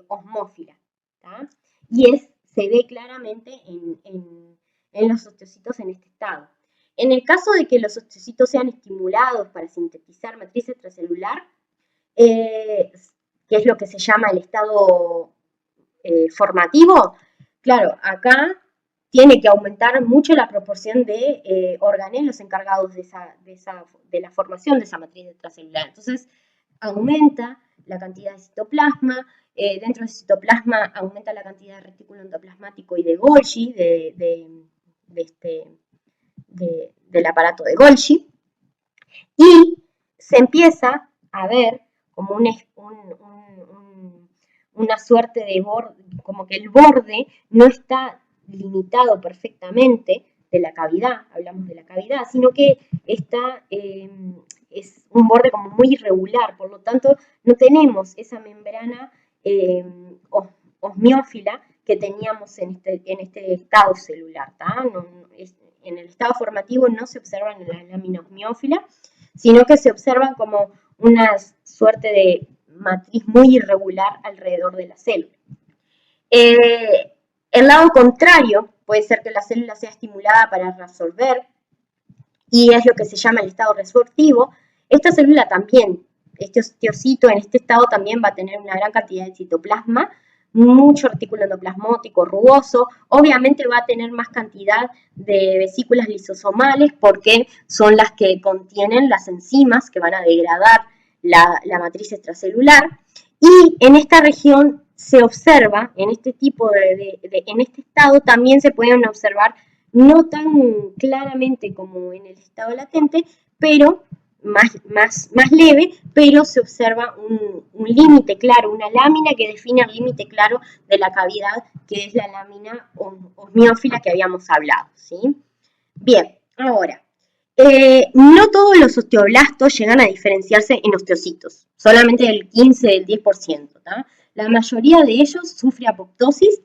osmófila, ¿tá? Y se ve claramente en los osteocitos en este estado. En el caso de que los osteocitos sean estimulados para sintetizar matriz extracelular, que es lo que se llama el estado formativo, claro, acá tiene que aumentar mucho la proporción de organelos encargados de la formación de esa matriz extracelular. Entonces, aumenta la cantidad de citoplasma, dentro del citoplasma aumenta la cantidad de retículo endoplasmático y de Golgi, del aparato de Golgi, y se empieza a ver como una suerte de borde, como que el borde no está limitado perfectamente de la cavidad, hablamos de la cavidad, sino que es un borde como muy irregular, por lo tanto no tenemos esa membrana osmiófila que teníamos en este estado celular, en el estado formativo no se observan en la lámina osmiófila, sino que se observan como una suerte de matriz muy irregular alrededor de la célula. El lado contrario puede ser que la célula sea estimulada para resolver, y es lo que se llama el estado resortivo. Esta célula también, este osteocito en este estado también va a tener una gran cantidad de citoplasma, mucho retículo endoplasmótico rugoso, obviamente va a tener más cantidad de vesículas lisosomales porque son las que contienen las enzimas que van a degradar la matriz extracelular, y en esta región se observa, en este estado también se pueden observar, no tan claramente como en el estado latente, pero más leve, pero se observa un límite claro, una lámina que define el límite claro de la cavidad, que es la lámina osmiófila que habíamos hablado, ¿sí? Bien, ahora, no todos los osteoblastos llegan a diferenciarse en osteocitos, solamente el 15, el 10%, ¿tá? La mayoría de ellos sufre apoptosis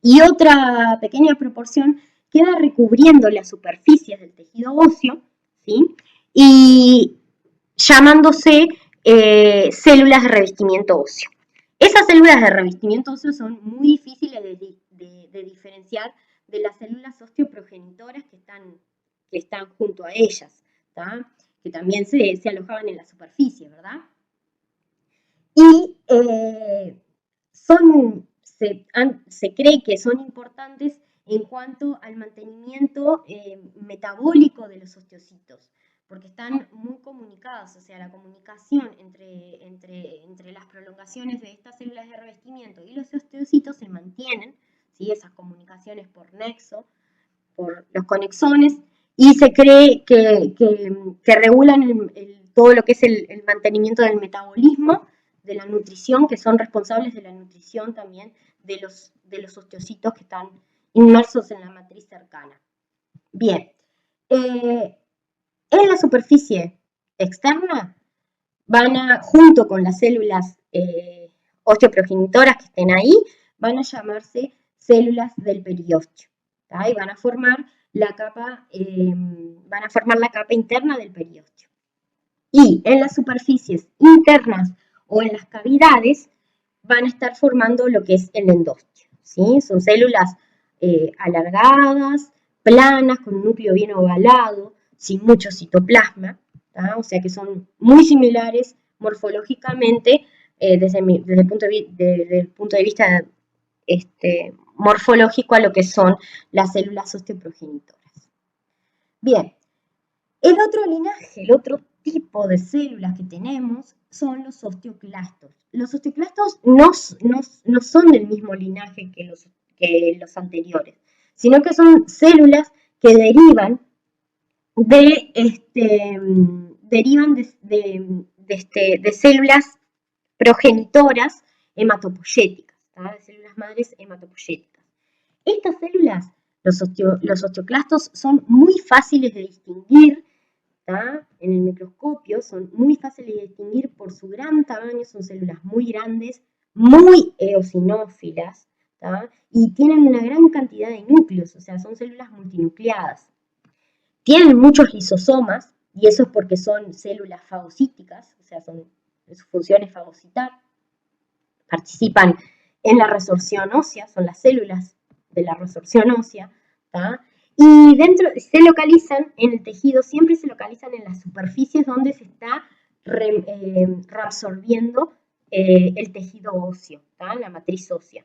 y otra pequeña proporción queda recubriendo las superficies del tejido óseo, ¿sí? Y llamándose células de revestimiento óseo. Esas células de revestimiento óseo son muy difíciles de diferenciar de las células osteoprogenitoras que están junto a ellas, ¿tá? Que también se alojaban en la superficie, ¿verdad? Y se cree que son importantes en cuanto al mantenimiento metabólico de los osteocitos, porque están muy comunicadas, o sea, la comunicación entre las prolongaciones de estas células de revestimiento y los osteocitos se mantienen, ¿sí? Esas comunicaciones por nexo, por los conexones, y se cree que regulan todo lo que es el mantenimiento del metabolismo, de la nutrición, que son responsables de la nutrición también de los osteocitos que están inmersos en la matriz cercana. Bien, en la superficie externa junto con las células osteoprogenitoras que estén ahí, van a llamarse células del periósteo, ¿tá? Y van a formar la capa interna del periósteo. Y en las superficies internas o en las cavidades van a estar formando lo que es el endostio, ¿sí? Son células alargadas, planas, con un núcleo bien ovalado, sin mucho citoplasma, ¿tá? O sea que son muy similares morfológicamente desde el punto de vista morfológico a lo que son las células osteoprogenitoras. Bien, el otro linaje, el otro tipo de células que tenemos son los osteoclastos. Los osteoclastos no son del mismo linaje que los anteriores, sino que son células que derivan de células progenitoras hematopoyéticas, ¿tá? De células madres hematopoyéticas. Estas células, los osteoclastos, son muy fáciles de distinguir, ¿tá? En el microscopio, son muy fáciles de distinguir por su gran tamaño, son células muy grandes, muy eosinófilas, ¿tá? Y tienen una gran cantidad de núcleos, o sea, son células multinucleadas. Tienen muchos lisosomas, y eso es porque son células fagocíticas, o sea, su función es fagocitar. Participan en la resorción ósea, son las células de la resorción ósea, ¿tá? Y se localizan en el tejido, siempre se localizan en las superficies donde se está reabsorbiendo el tejido óseo, ¿tá? La matriz ósea.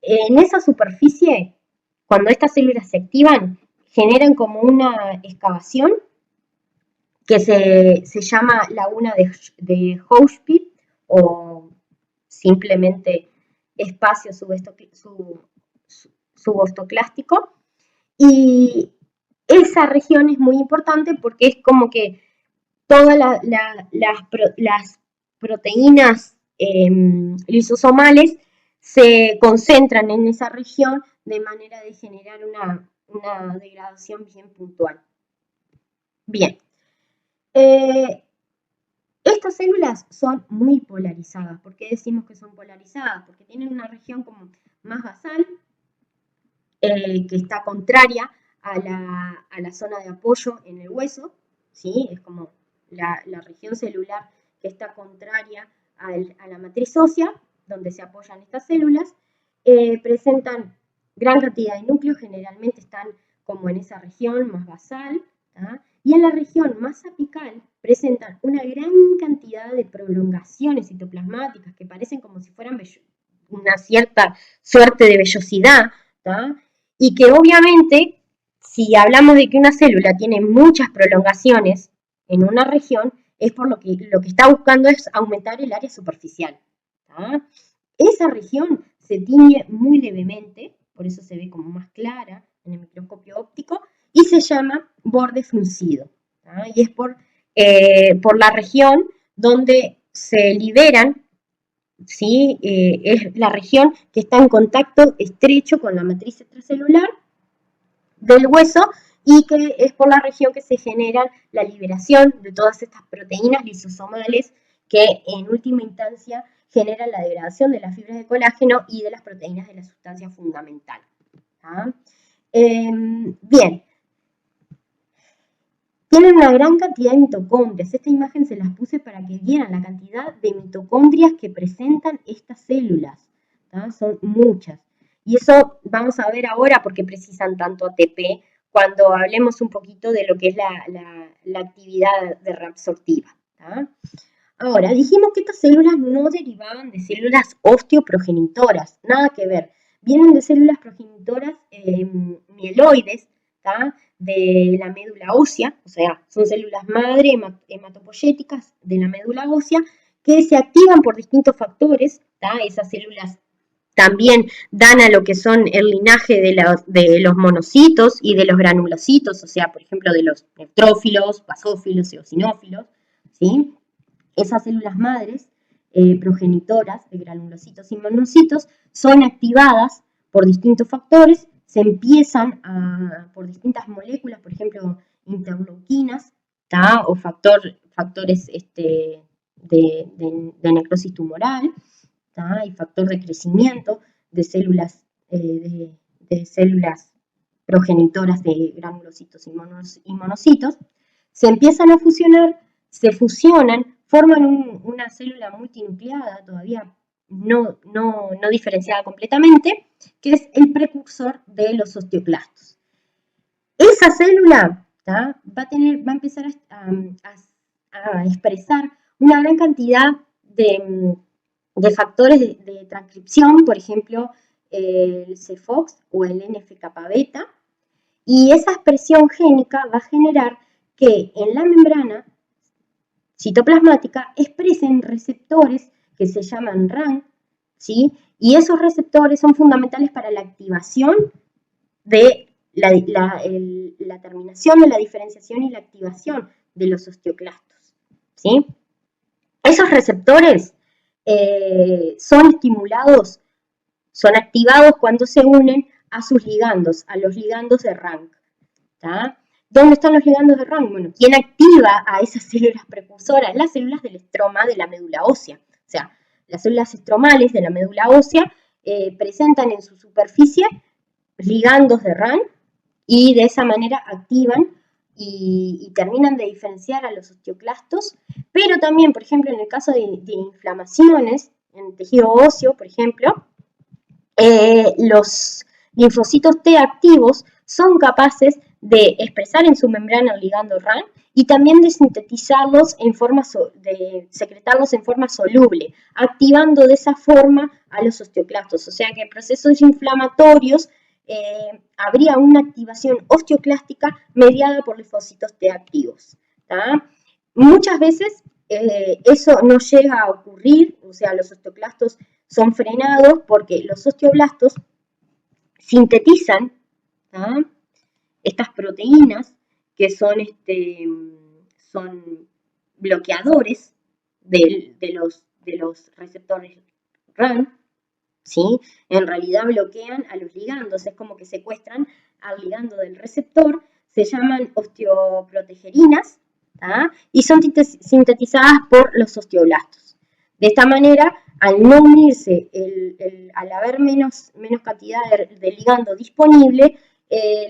En esa superficie, cuando estas células se activan, generan como una excavación que se llama laguna de Hounsfield o simplemente espacio subostoclástico. Y esa región es muy importante porque es como que todas las proteínas lisosomales se concentran en esa región de manera de generar una degradación bien puntual. Bien. Estas células son muy polarizadas. ¿Por qué decimos que son polarizadas? Porque tienen una región como más basal, que está contraria a la zona de apoyo en el hueso, ¿sí? Es como la región celular que está contraria a la matriz ósea, donde se apoyan estas células. Presentan gran cantidad de núcleos, generalmente están como en esa región más basal, ¿tá? Y en la región más apical presentan una gran cantidad de prolongaciones citoplasmáticas que parecen como si fueran una cierta suerte de vellosidad, ¿tá? Y que obviamente, si hablamos de que una célula tiene muchas prolongaciones en una región, es por lo que está buscando es aumentar el área superficial, ¿tá? Esa región se tiñe muy levemente, por eso se ve como más clara en el microscopio óptico, y se llama borde fruncido, ¿tá? Y es por por la región donde se liberan, ¿sí? Es la región que está en contacto estrecho con la matriz extracelular del hueso y que es por la región que se genera la liberación de todas estas proteínas lisosomales que en última instancia generan la degradación de las fibras de colágeno y de las proteínas de la sustancia fundamental. Bien, tienen una gran cantidad de mitocondrias. Esta imagen se las puse para que vieran la cantidad de mitocondrias que presentan estas células. Son muchas. Y eso vamos a ver ahora porque precisan tanto ATP cuando hablemos un poquito de lo que es la actividad de reabsortiva. Ahora, dijimos que estas células no derivaban de células osteoprogenitoras, nada que ver. Vienen de células progenitoras mieloides, de la médula ósea, o sea, son células madre hematopoyéticas de la médula ósea que se activan por distintos factores. Esas células también dan a lo que son el linaje de los monocitos y de los granulocitos, o sea, por ejemplo, de los neutrófilos, basófilos, eosinófilos, ¿sí? Esas células madres progenitoras de granulocitos y monocitos son activadas por distintos factores, se empiezan por distintas moléculas, por ejemplo, interleuquinas, o factores de necrosis tumoral, y factor de crecimiento de células, progenitoras de granulocitos y monocitos, se empiezan a fusionar, se fusionan, forman una célula multinucleada, todavía no diferenciada completamente, que es el precursor de los osteoclastos. Esa célula va a empezar a expresar una gran cantidad de factores de transcripción, por ejemplo, el CFOX o el NF-kappa-beta, y esa expresión génica va a generar que en la membrana citoplasmática expresen receptores que se llaman RAN, ¿sí? Y esos receptores son fundamentales para la activación de la terminación de la diferenciación y la activación de los osteoclastos, ¿sí? Esos receptores son estimulados, son activados cuando se unen a sus ligandos, a los ligandos de RANK. ¿Dónde están los ligandos de RANK? Bueno, ¿quién activa a esas células precursoras? Las células del estroma de la médula ósea. O sea, las células estromales de la médula ósea presentan en su superficie ligandos de RANK y de esa manera activan y terminan de diferenciar a los osteoclastos, pero también, por ejemplo, en el caso de inflamaciones en el tejido óseo, por ejemplo, los linfocitos T activos son capaces de expresar en su membrana el ligando RAN y también de sintetizarlos de secretarlos en forma soluble, activando de esa forma a los osteoclastos. O sea que en procesos inflamatorios habría una activación osteoclástica mediada por linfocitos T activos. Muchas veces eso no llega a ocurrir, o sea, los osteoclastos son frenados porque los osteoblastos sintetizan estas proteínas que son bloqueadores de los receptores RAN, ¿sí? En realidad bloquean a los ligandos, es como que secuestran al ligando del receptor, se llaman osteoprotegerinas, y son sintetizadas por los osteoblastos. De esta manera, al no unirse, al haber menos cantidad de ligando disponible,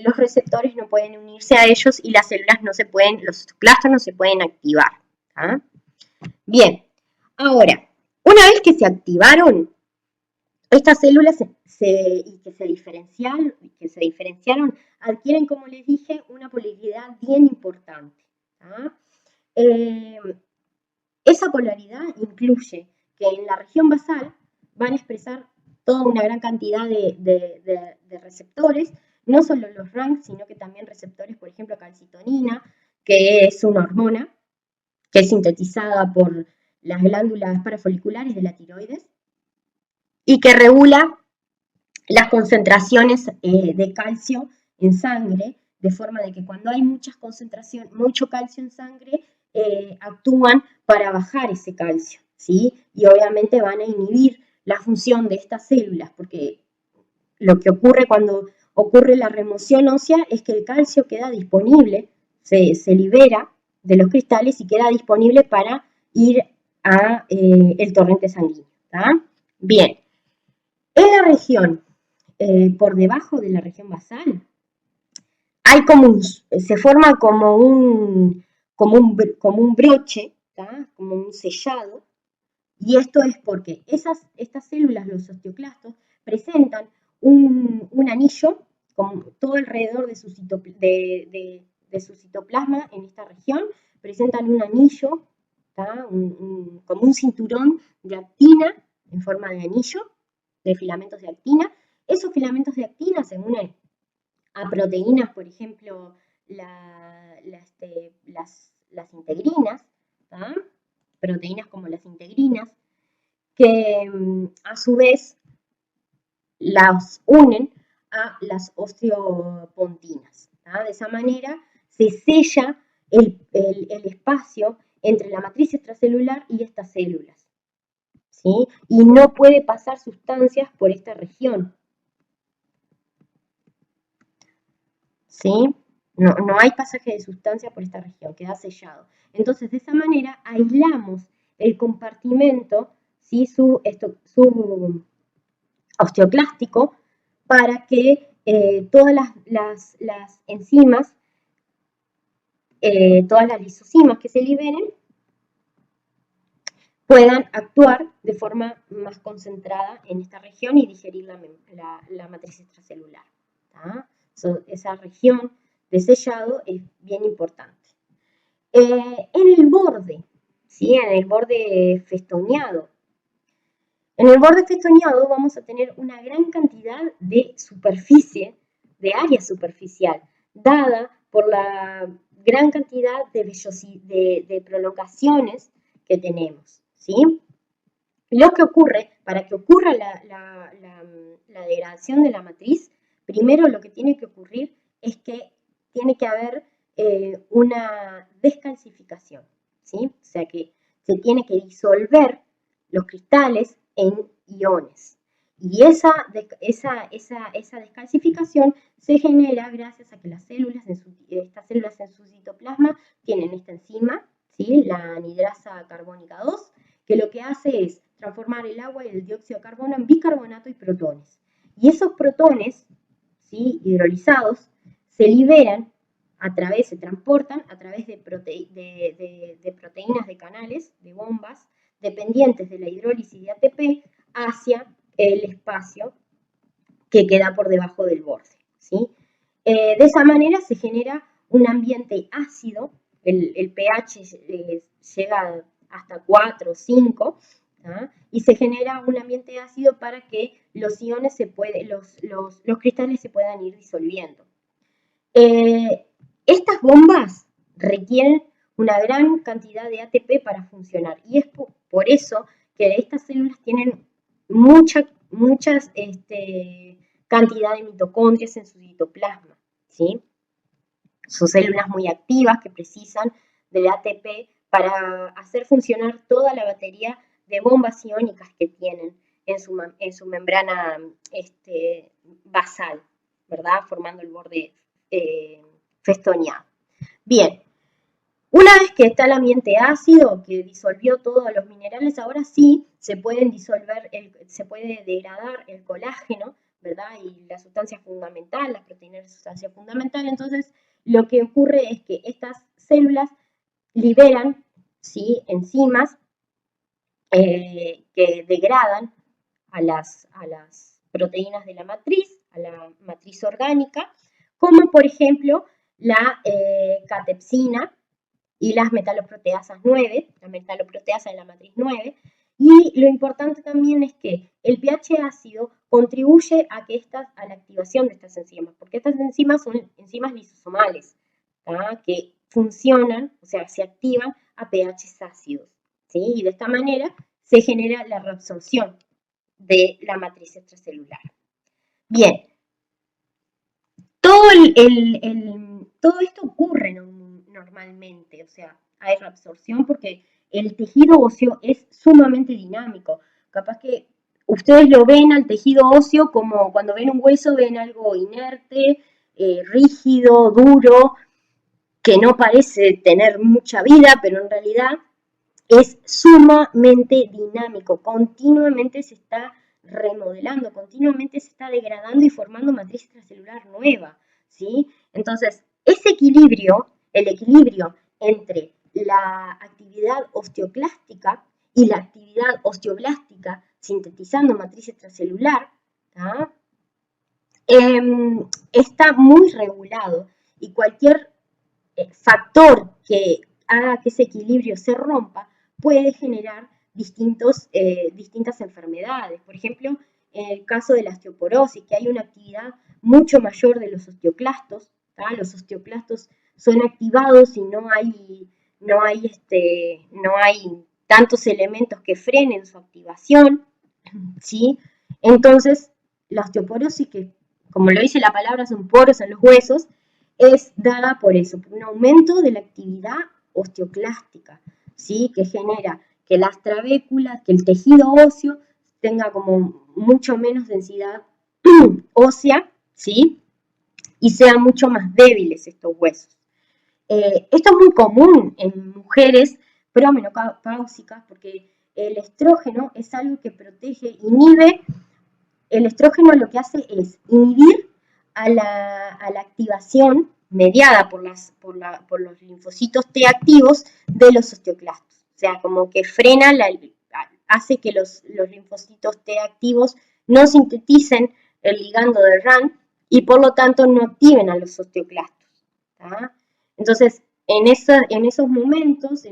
los receptores no pueden unirse a ellos y las células los osteoclastos no se pueden activar. Bien, ahora, una vez que se activaron, estas células que se diferenciaron adquieren, como les dije, una polaridad bien importante. Esa polaridad incluye que en la región basal van a expresar toda una gran cantidad de receptores, no solo los RANK, sino que también receptores, por ejemplo, calcitonina, que es una hormona que es sintetizada por las glándulas parafoliculares de la tiroides y que regula las concentraciones de calcio en sangre, de forma de que cuando hay mucho calcio en sangre, actúan para bajar ese calcio, ¿sí? Y obviamente van a inhibir la función de estas células, porque lo que ocurre cuando ocurre la remoción ósea es que el calcio queda disponible, se libera de los cristales y queda disponible para ir a el torrente sanguíneo. ¿Tá? Bien, en la región, por debajo de la región basal, hay se forma como un broche, ¿tá? Como un sellado, y esto es porque estas células, los osteoclastos, presentan un anillo como todo alrededor de su citoplasma en esta región, presentan un anillo, como un cinturón de actina en forma de anillo, de filamentos de actina. Esos filamentos de actina se unen a proteínas, por ejemplo, las integrinas, ¿tá? Proteínas como las integrinas, que a su vez las unen a las osteopontinas. ¿tá? De esa manera se sella el espacio entre la matriz extracelular y estas células. ¿sí? Y no puede pasar sustancias por esta región. ¿sí? No hay pasaje de sustancias por esta región, queda sellado. Entonces, de esa manera aislamos el compartimento, ¿sí? su osteoclástico, para que todas las enzimas, todas las lisosimas que se liberen, puedan actuar de forma más concentrada en esta región y digerir la matriz extracelular. Esa región de sellado es bien importante. En el borde, ¿sí? En el borde festoneado. En el borde festoneado vamos a tener una gran cantidad de superficie, de área superficial, dada por la gran cantidad de prolongaciones que tenemos. ¿sí? Lo que ocurre, para que ocurra la degradación de la matriz, primero lo que tiene que ocurrir es que tiene que haber una descalcificación, ¿sí? O sea que se tiene que disolver los cristales en iones. Y esa descalcificación se genera gracias a que estas células en su citoplasma tienen esta enzima, ¿sí? La anidrasa carbónica 2, que lo que hace es transformar el agua y el dióxido de carbono en bicarbonato y protones. Y esos protones, ¿sí? hidrolizados, se liberan se transportan a través de proteínas de canales, de bombas, dependientes de la hidrólisis de ATP, hacia el espacio que queda por debajo del borde. ¿sí? De esa manera se genera un ambiente ácido, el pH llega hasta 4 o 5, y se genera un ambiente ácido para que los iones los cristales se puedan ir disolviendo. Estas bombas requieren una gran cantidad de ATP para funcionar y es por eso que estas células tienen muchas cantidad de mitocondrias en su citoplasma. ¿sí? Son células muy activas que precisan del ATP para hacer funcionar toda la batería de bombas iónicas que tienen en su membrana basal, ¿verdad? Formando el borde festoneado. Bien, una vez que está el ambiente ácido, que disolvió todos los minerales, ahora sí se puede degradar el colágeno, ¿verdad? Y la sustancia fundamental, las proteínas de sustancia fundamental. Entonces, lo que ocurre es que estas células liberan, ¿sí? enzimas que degradan a las proteínas de la matriz, a la matriz orgánica, como por ejemplo la catepsina y las metaloproteasas 9, la metaloproteasa de la matriz 9, y lo importante también es que el pH ácido contribuye a la activación de estas enzimas, porque estas enzimas son enzimas lisosomales, que funcionan, o sea, se activan a pHs ácidos, ¿sí? Y de esta manera se genera la reabsorción de la matriz extracelular. Bien, todo esto ocurre normalmente, o sea, hay reabsorción porque el tejido óseo es sumamente dinámico. Capaz que ustedes lo ven al tejido óseo como cuando ven un hueso, ven algo inerte, rígido, duro, que no parece tener mucha vida, pero en realidad es sumamente dinámico, continuamente se está remodelando, continuamente se está degradando y formando matriz extracelular nueva, ¿sí? Entonces, ese equilibrio, el equilibrio entre la actividad osteoclástica y la actividad osteoblástica sintetizando matriz extracelular, está muy regulado y cualquier factor que haga que ese equilibrio se rompa puede generar distintas enfermedades. Por ejemplo, en el caso de la osteoporosis, que hay una actividad mucho mayor de los osteoclastos, ¿tá? Los osteoclastos son activados y no hay tantos elementos que frenen su activación, ¿sí? Entonces, la osteoporosis, que como lo dice la palabra, son poros en los huesos, es dada por eso, por un aumento de la actividad osteoclástica, ¿sí? Que genera que las trabéculas, que el tejido óseo tenga como mucho menos densidad ósea, ¿sí? Y sean mucho más débiles estos huesos. Esto es muy común en mujeres promenopáusicas porque el estrógeno es algo que protege, inhibe. El estrógeno lo que hace es inhibir a la activación mediada por los linfocitos T activos de los osteoclastos. O sea, como que frena, hace que los linfocitos T activos no sinteticen el ligando de RAN y por lo tanto no activen a los osteoclastos. ¿tá? Entonces, en esos momentos,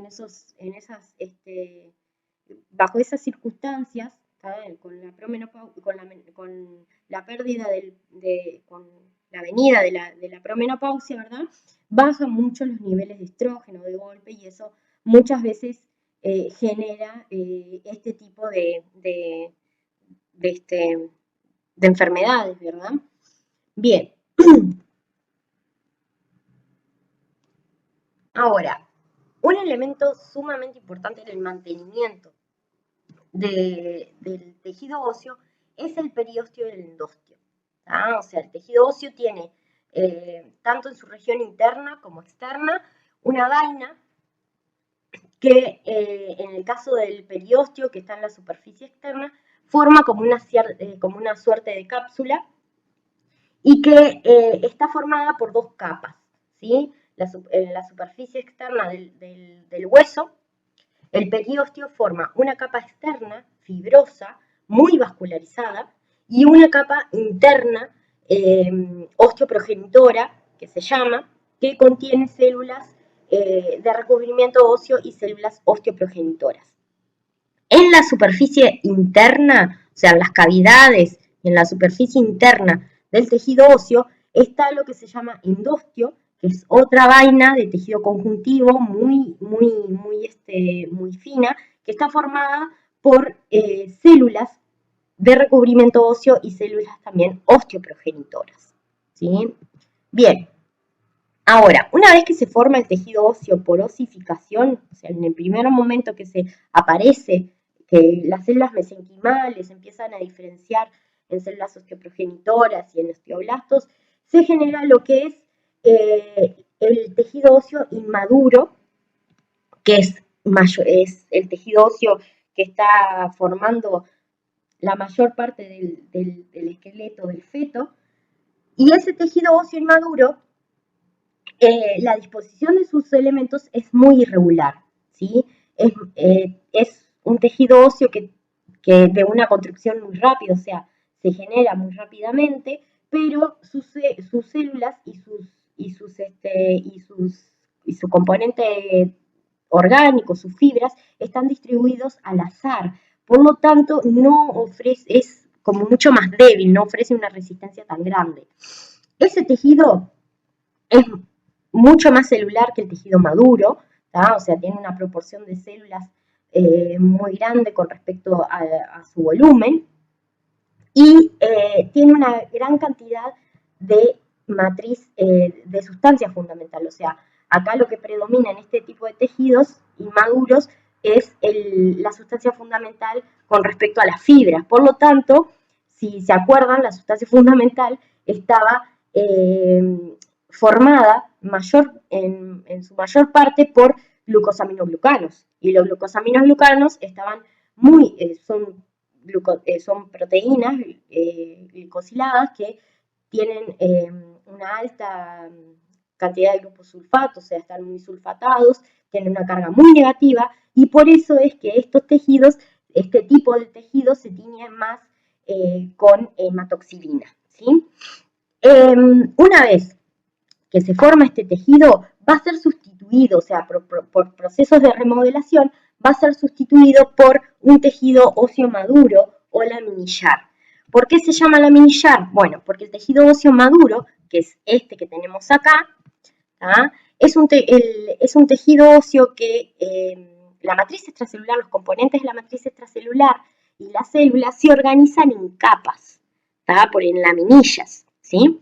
bajo esas circunstancias, con la pérdida con la venida de la promenopausia, ¿verdad? Bajan mucho los niveles de estrógeno de golpe y eso muchas veces genera este tipo de enfermedades, ¿verdad? Bien. Ahora, un elemento sumamente importante en el mantenimiento del tejido óseo es el periósteo y el endósteo. O sea, el tejido óseo tiene, tanto en su región interna como externa, una vaina que en el caso del periósteo, que está en la superficie externa, forma como una suerte de cápsula y que está formada por dos capas, ¿sí? La superficie externa del hueso, el periósteo forma una capa externa, fibrosa, muy vascularizada, y una capa interna, osteoprogenitora, que se llama, que contiene células de recubrimiento óseo y células osteoprogenitoras. En la superficie interna, o sea, en las cavidades y en la superficie interna del tejido óseo, está lo que se llama endostio, que es otra vaina de tejido conjuntivo muy fina, que está formada por células de recubrimiento óseo y células también osteoprogenitoras. ¿Sí? Bien. Ahora, una vez que se forma el tejido óseo por osificación, o sea, en el primer momento que se aparece, que las células mesenquimales empiezan a diferenciar en células osteoprogenitoras y en osteoblastos, se genera lo que es el tejido óseo inmaduro, que es el tejido óseo que está formando la mayor parte del esqueleto del feto, y ese tejido óseo inmaduro, la disposición de sus elementos es muy irregular, ¿sí? Es un tejido óseo que de una construcción muy rápida, o sea, se genera muy rápidamente, pero sus células y su componente orgánico, sus fibras, están distribuidos al azar. Por lo tanto, es como mucho más débil, no ofrece una resistencia tan grande. Ese tejido es mucho más celular que el tejido maduro, ¿tá? O sea, tiene una proporción de células muy grande con respecto a su volumen y tiene una gran cantidad de matriz de sustancia fundamental, o sea, Acá lo que predomina en este tipo de tejidos inmaduros es la sustancia fundamental con respecto a las fibras. Por lo tanto, si se acuerdan, la sustancia fundamental estaba formada en su mayor parte por glucosaminoglucanos. Y los glucosaminoglucanos son proteínas glicosiladas que tienen una alta cantidad de gruposulfato, o sea, están muy sulfatados, tienen una carga muy negativa, y por eso es que este tipo de tejidos se tiñen más con hematoxilina, ¿sí? Una vez que se forma este tejido, va a ser sustituido, o sea, por procesos de remodelación, va a ser sustituido por un tejido óseo maduro o laminillar. ¿Por qué se llama laminillar? Bueno, porque el tejido óseo maduro, que es este que tenemos acá, es un tejido óseo que la matriz extracelular, los componentes de la matriz extracelular y las células se organizan en capas, en laminillas, ¿sí?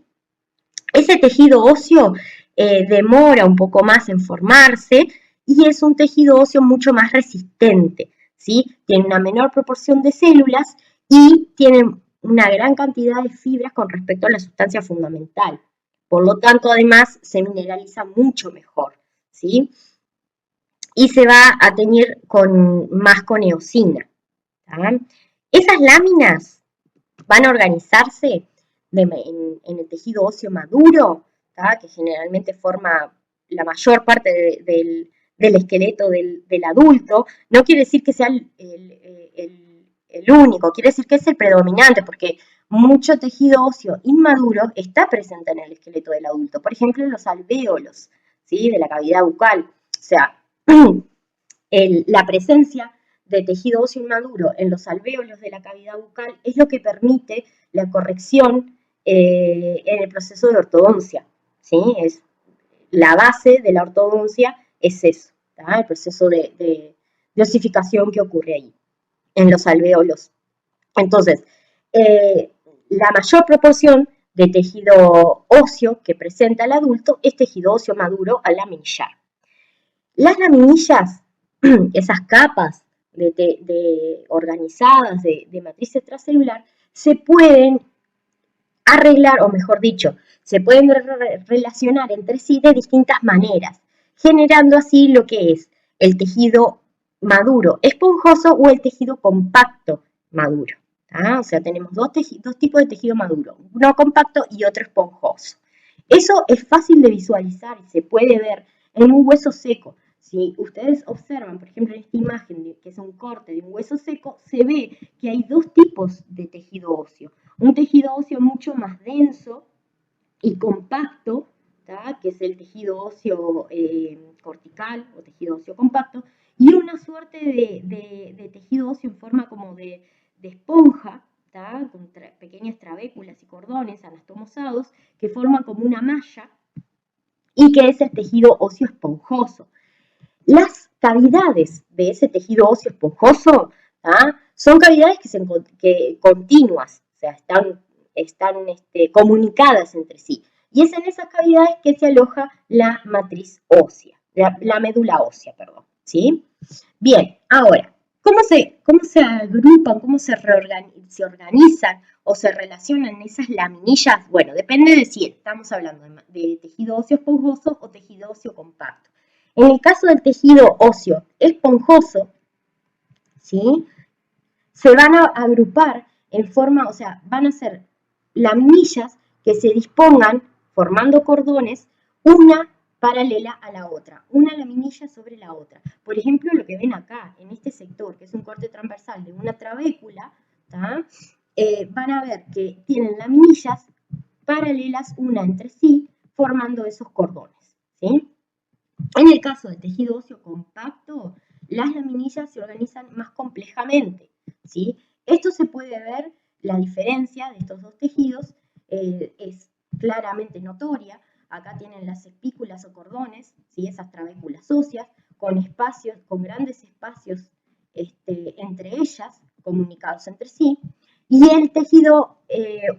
Ese tejido óseo demora un poco más en formarse y es un tejido óseo mucho más resistente, ¿sí? Tiene una menor proporción de células y tiene una gran cantidad de fibras con respecto a la sustancia fundamental. Por lo tanto, además, se mineraliza mucho mejor, ¿sí? Y se va a teñir más con eosina. Esas láminas van a organizarse en el tejido óseo maduro, que generalmente forma la mayor parte del esqueleto del adulto. No quiere decir que sea el único, quiere decir que es el predominante, porque mucho tejido óseo inmaduro está presente en el esqueleto del adulto. Por ejemplo, en los alvéolos, ¿sí? De la cavidad bucal. O sea, la presencia de tejido óseo inmaduro en los alvéolos de la cavidad bucal es lo que permite la corrección en el proceso de ortodoncia, ¿sí? Es la base de la ortodoncia es eso, el proceso de osificación que ocurre ahí, en los alvéolos. Entonces, la mayor proporción de tejido óseo que presenta el adulto es tejido óseo maduro al laminillar. Las laminillas, esas capas organizadas de matriz extracelular, se pueden arreglar, o mejor dicho, se pueden relacionar entre sí de distintas maneras, generando así lo que es el tejido maduro esponjoso o el tejido compacto maduro. O sea, tenemos dos tipos de tejido maduro, uno compacto y otro esponjoso. Eso es fácil de visualizar y se puede ver en un hueso seco. Si ustedes observan, por ejemplo, en esta imagen, que es un corte de un hueso seco, se ve que hay dos tipos de tejido óseo. Un tejido óseo mucho más denso y compacto, que es el tejido óseo cortical o tejido óseo compacto, y una suerte de tejido óseo en forma como de esponja, con pequeñas trabéculas y cordones anastomosados que forman como una malla y que es el tejido óseo esponjoso. Las cavidades de ese tejido óseo esponjoso son cavidades que continuas, o sea, están comunicadas entre sí. Y es en esas cavidades que se aloja la matriz ósea, la médula ósea, perdón, ¿sí? Bien, ahora, ¿cómo se agrupan, cómo se organizan o se relacionan esas laminillas? Bueno, depende de si estamos hablando de tejido óseo esponjoso o tejido óseo compacto. En el caso del tejido óseo esponjoso, ¿sí? Se van a agrupar en forma, o sea, van a ser laminillas que se dispongan formando cordones, una paralela a la otra, una laminilla sobre la otra. Por ejemplo, lo que ven acá, en este sector, que es un corte transversal de una trabécula, van a ver que tienen laminillas paralelas una entre sí, formando esos cordones, ¿sí? En el caso del tejido óseo compacto, las laminillas se organizan más complejamente, ¿sí? Esto se puede ver, la diferencia de estos dos tejidos es claramente notoria. Acá tienen las espículas o cordones, ¿sí? Esas trabéculas óseas, con grandes espacios entre ellas, comunicados entre sí, y el tejido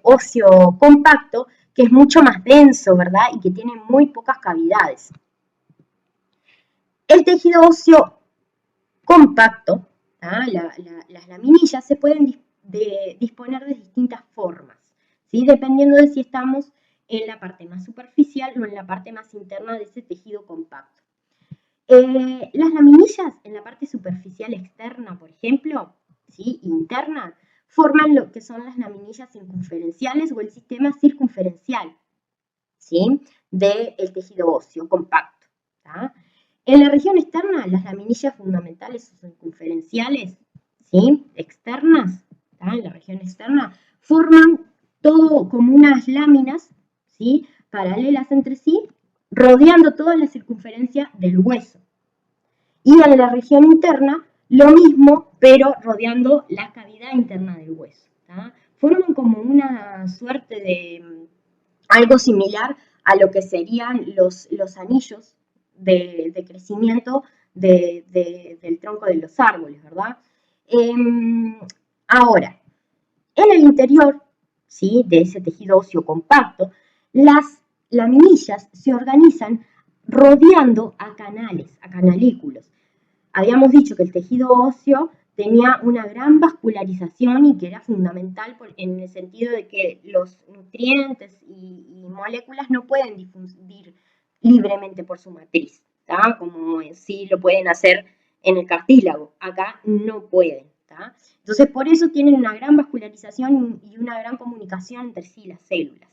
óseo compacto, que es mucho más denso, ¿verdad? Y que tiene muy pocas cavidades. El tejido óseo compacto, las laminillas, se pueden disponer de distintas formas, ¿sí? Dependiendo de si estamos en la parte más superficial o en la parte más interna de ese tejido compacto. Las laminillas en la parte superficial externa, por ejemplo, ¿sí? Interna, forman lo que son las laminillas circunferenciales o el sistema circunferencial, ¿sí? Del tejido óseo compacto. ¿tá? En la región externa, las laminillas fundamentales o circunferenciales, ¿sí? Externas, ¿tá? En la región externa, forman todo como unas láminas, ¿sí? Paralelas entre sí, rodeando toda la circunferencia del hueso. Y en la región interna, lo mismo, pero rodeando la cavidad interna del hueso. ¿tá? Forman como una suerte de algo similar a lo que serían los anillos de crecimiento del tronco de los árboles, ¿verdad? Ahora, en el interior, ¿sí? De ese tejido óseo compacto, las laminillas se organizan rodeando a canales, a canalículos. Habíamos dicho que el tejido óseo tenía una gran vascularización y que era fundamental en el sentido de que los nutrientes y moléculas no pueden difundir libremente por su matriz, ¿tá? Como sí lo pueden hacer en el cartílago. Acá no pueden. ¿tá? Entonces, por eso tienen una gran vascularización y una gran comunicación entre sí las células.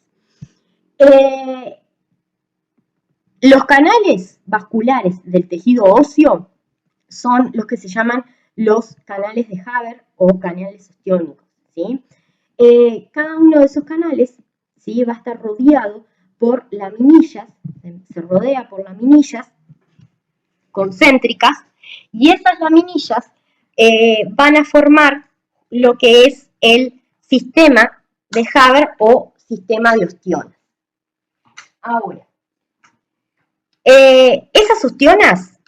Los canales vasculares del tejido óseo son los que se llaman los canales de Haber o canales osteónicos. ¿sí? Cada uno de esos canales, ¿sí? Va a estar rodeado por laminillas, se rodea por laminillas concéntricas, y esas laminillas van a formar lo que es el sistema de Haber o sistema de ostionas. Ahora, esas ostionas,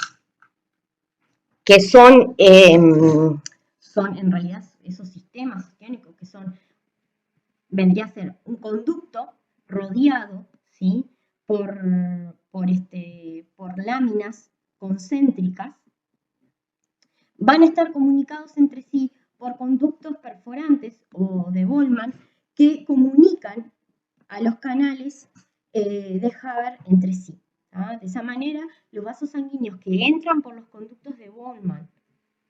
que son en realidad esos sistemas osténicos que vendría a ser un conducto rodeado, ¿sí? por láminas concéntricas, van a estar comunicados entre sí por conductos perforantes o de Boltzmann que comunican a los canales de Haber entre sí. ¿tá? De esa manera, los vasos sanguíneos que entran por los conductos de Boltzmann,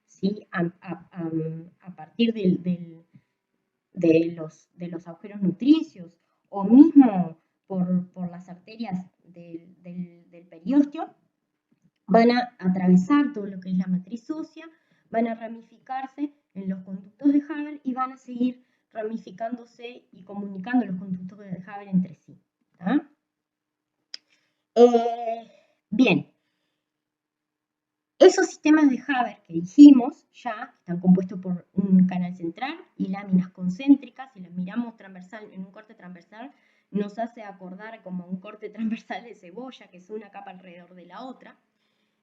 ¿sí? a partir de los agujeros nutricios o mismo por las arterias del periósteo, van a atravesar todo lo que es la matriz ósea, van a ramificarse en los conductos de Haber y van a seguir ramificándose y comunicando los conductos de Haber entre sí. ¿tá? Bien, esos sistemas de Haber que dijimos ya están compuestos por un canal central y láminas concéntricas. Si las miramos transversal, en un corte transversal, nos hace acordar como un corte transversal de cebolla, que es una capa alrededor de la otra.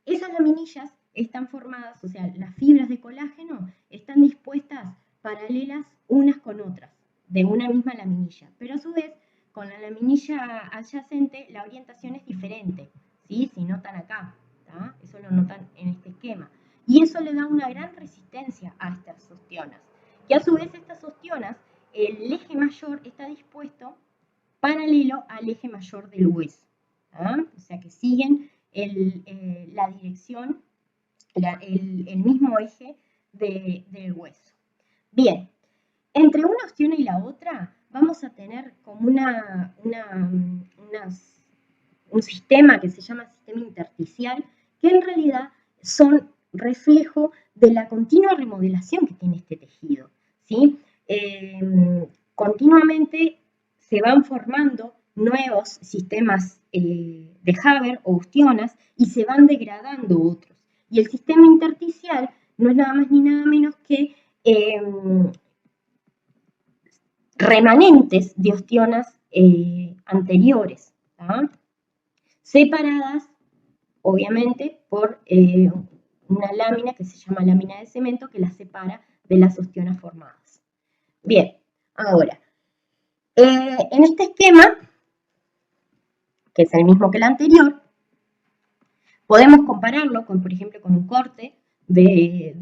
Esas laminillas están formadas, o sea, las fibras de colágeno están dispuestas paralelas unas con otras, de una misma laminilla. Pero a su vez, con la laminilla adyacente, la orientación es diferente. ¿sí? Si notan acá, ¿tá? Eso lo notan en este esquema. Y eso le da una gran resistencia a estas ostionas. Y a su vez, estas ostionas, el eje mayor está dispuesto paralelo al eje mayor del hueso. ¿tá? O sea que siguen la dirección, el mismo eje del hueso. Bien, entre una ostiona y la otra vamos a tener como un sistema que se llama sistema intersticial, que en realidad son reflejo de la continua remodelación que tiene este tejido. ¿sí? Continuamente se van formando nuevos sistemas de Haber o ostionas y se van degradando otros. Y el sistema intersticial no es nada más ni nada menos que remanentes de ostionas anteriores, ¿tá? separadas, obviamente, por una lámina que se llama lámina de cemento que las separa de las ostionas formadas. Bien, ahora, en este esquema, que es el mismo que el anterior, Podemos compararlo con, por ejemplo, con un corte de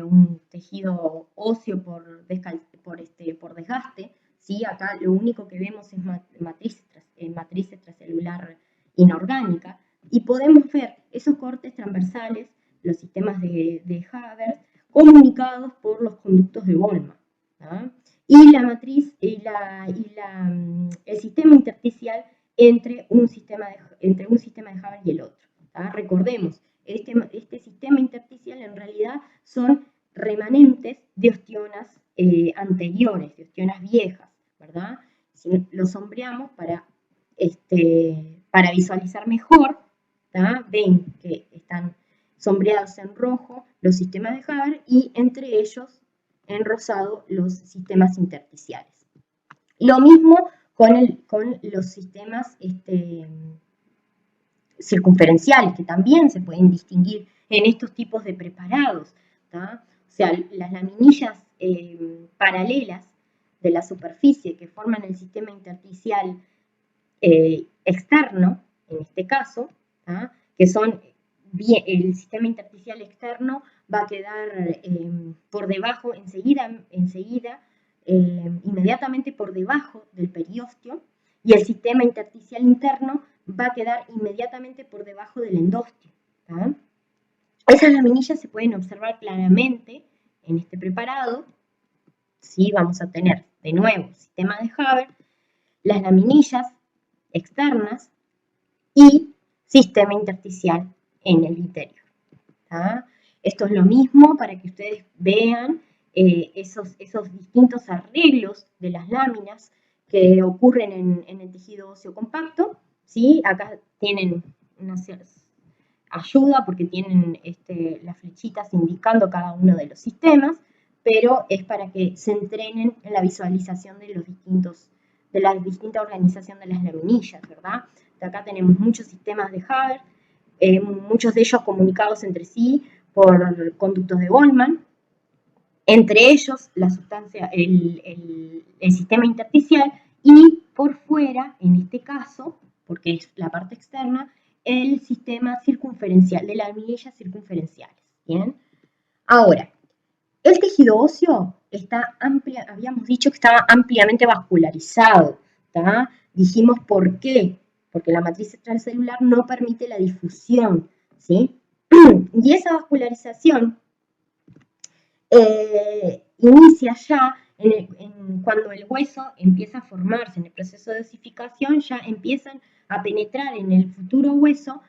un tejido óseo por desgaste. ¿Sí? Acá lo único que vemos es matriz extracelular inorgánica, y podemos ver esos cortes transversales, los sistemas de Haber, comunicados por los conductos de Volman. ¿Ah? Y la matriz el sistema intersticial entre un sistema de Haber y el otro. ¿Ah? Recordemos, este sistema intersticial en realidad son remanentes de ostionas anteriores, de ostionas viejas, ¿verdad? Si lo sombreamos para visualizar mejor, ¿tá? Ven que están sombreados en rojo los sistemas de Haber y entre ellos en rosado los sistemas intersticiales. Lo mismo con los sistemas circunferenciales, que también se pueden distinguir en estos tipos de preparados. ¿Tá? O sea, las laminillas paralelas de la superficie que forman el sistema intersticial externo, en este caso, ¿tá? Que son el sistema intersticial externo va a quedar por debajo, inmediatamente por debajo del periósteo, y el sistema intersticial interno va a quedar inmediatamente por debajo del endostio. ¿Tá? Esas laminillas se pueden observar claramente en este preparado. ¿Sí? Vamos a tener de nuevo sistema de Haber, las laminillas externas y sistema intersticial en el interior. ¿Tá? Esto es lo mismo para que ustedes vean esos distintos arreglos de las láminas que ocurren en el tejido óseo compacto. ¿Sí? Acá tienen una ayuda porque tienen las flechitas indicando cada uno de los sistemas, pero es para que se entrenen en la visualización de la distinta organización de las laminillas, ¿verdad? Acá tenemos muchos sistemas de Haber, muchos de ellos comunicados entre sí por conductos de Volman, entre ellos la sustancia, el sistema intersticial, y por fuera, en este caso, porque es la parte externa, el sistema circunferencial, de las laminillas circunferenciales. ¿Bien? Ahora, el tejido óseo habíamos dicho que estaba ampliamente vascularizado. ¿Tá? Dijimos por qué, porque la matriz extracelular no permite la difusión. ¿Sí? Y esa vascularización inicia ya cuando el hueso empieza a formarse en el proceso de osificación, ya empiezan a penetrar en el futuro hueso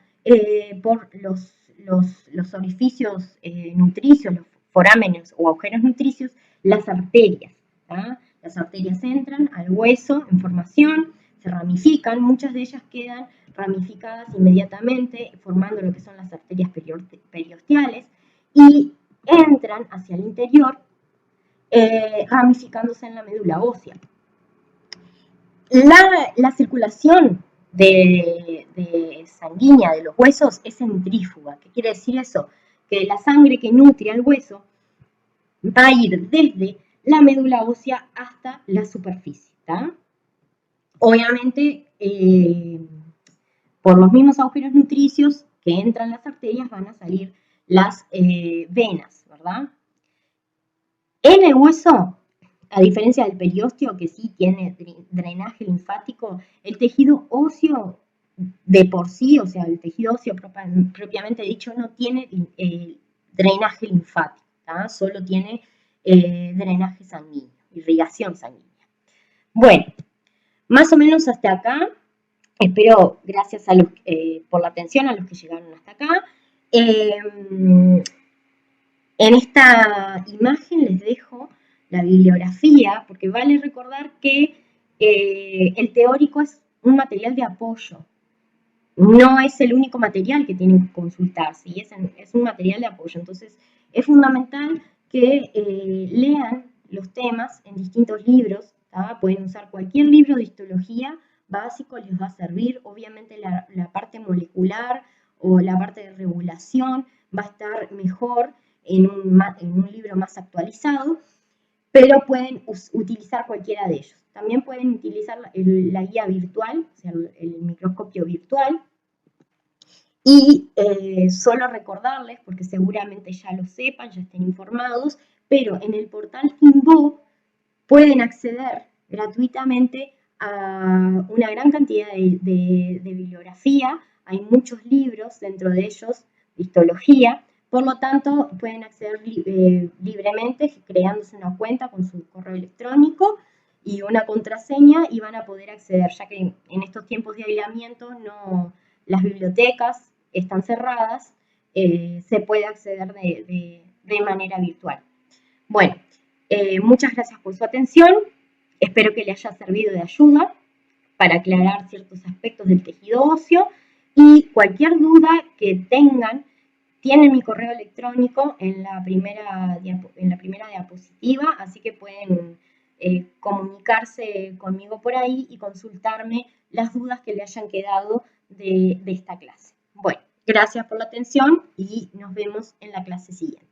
por los orificios nutricios, los forámenes o agujeros nutricios, las arterias. ¿Tá? Las arterias entran al hueso en formación, se ramifican, muchas de ellas quedan ramificadas inmediatamente, formando lo que son las arterias periosteales, y entran hacia el interior ramificándose en la médula ósea. La circulación sanguínea de los huesos es centrífuga. ¿Qué quiere decir eso? Que la sangre que nutre al hueso va a ir desde la médula ósea hasta la superficie. ¿Tá? Obviamente, por los mismos agujeros nutricios que entran las arterias van a salir las venas, ¿verdad? En el hueso, a diferencia del periósteo, que sí tiene drenaje linfático, el tejido óseo de por sí, o sea, el tejido óseo propiamente dicho, no tiene drenaje linfático, ¿tá? Solo tiene drenaje sanguíneo, irrigación sanguínea. Bueno, más o menos hasta acá. Espero, gracias por la atención a los que llegaron hasta acá. En esta imagen les dejo la bibliografía, porque vale recordar que el teórico es un material de apoyo. No es el único material que tienen que consultar, ¿sí? Es un material de apoyo. Entonces, es fundamental que lean los temas en distintos libros. ¿Tá? Pueden usar cualquier libro de histología básico, les va a servir. Obviamente la parte molecular o la parte de regulación va a estar mejor en un libro más actualizado, pero pueden utilizar cualquiera de ellos. También pueden utilizar la guía virtual, o sea, el microscopio virtual, Y solo recordarles, porque seguramente ya lo sepan, ya estén informados, pero en el portal Finbo pueden acceder gratuitamente a una gran cantidad de bibliografía. Hay muchos libros, dentro de ellos histología, por lo tanto pueden acceder libremente creándose una cuenta con su correo electrónico y una contraseña y van a poder acceder, ya que en estos tiempos de aislamiento las bibliotecas están cerradas, se puede acceder de manera virtual. Bueno, muchas gracias por su atención, espero que le haya servido de ayuda para aclarar ciertos aspectos del tejido óseo y cualquier duda que tengan, tienen mi correo electrónico en la primera diapositiva, así que pueden comunicarse conmigo por ahí y consultarme las dudas que le hayan quedado de esta clase. Bueno, gracias por la atención y nos vemos en la clase siguiente.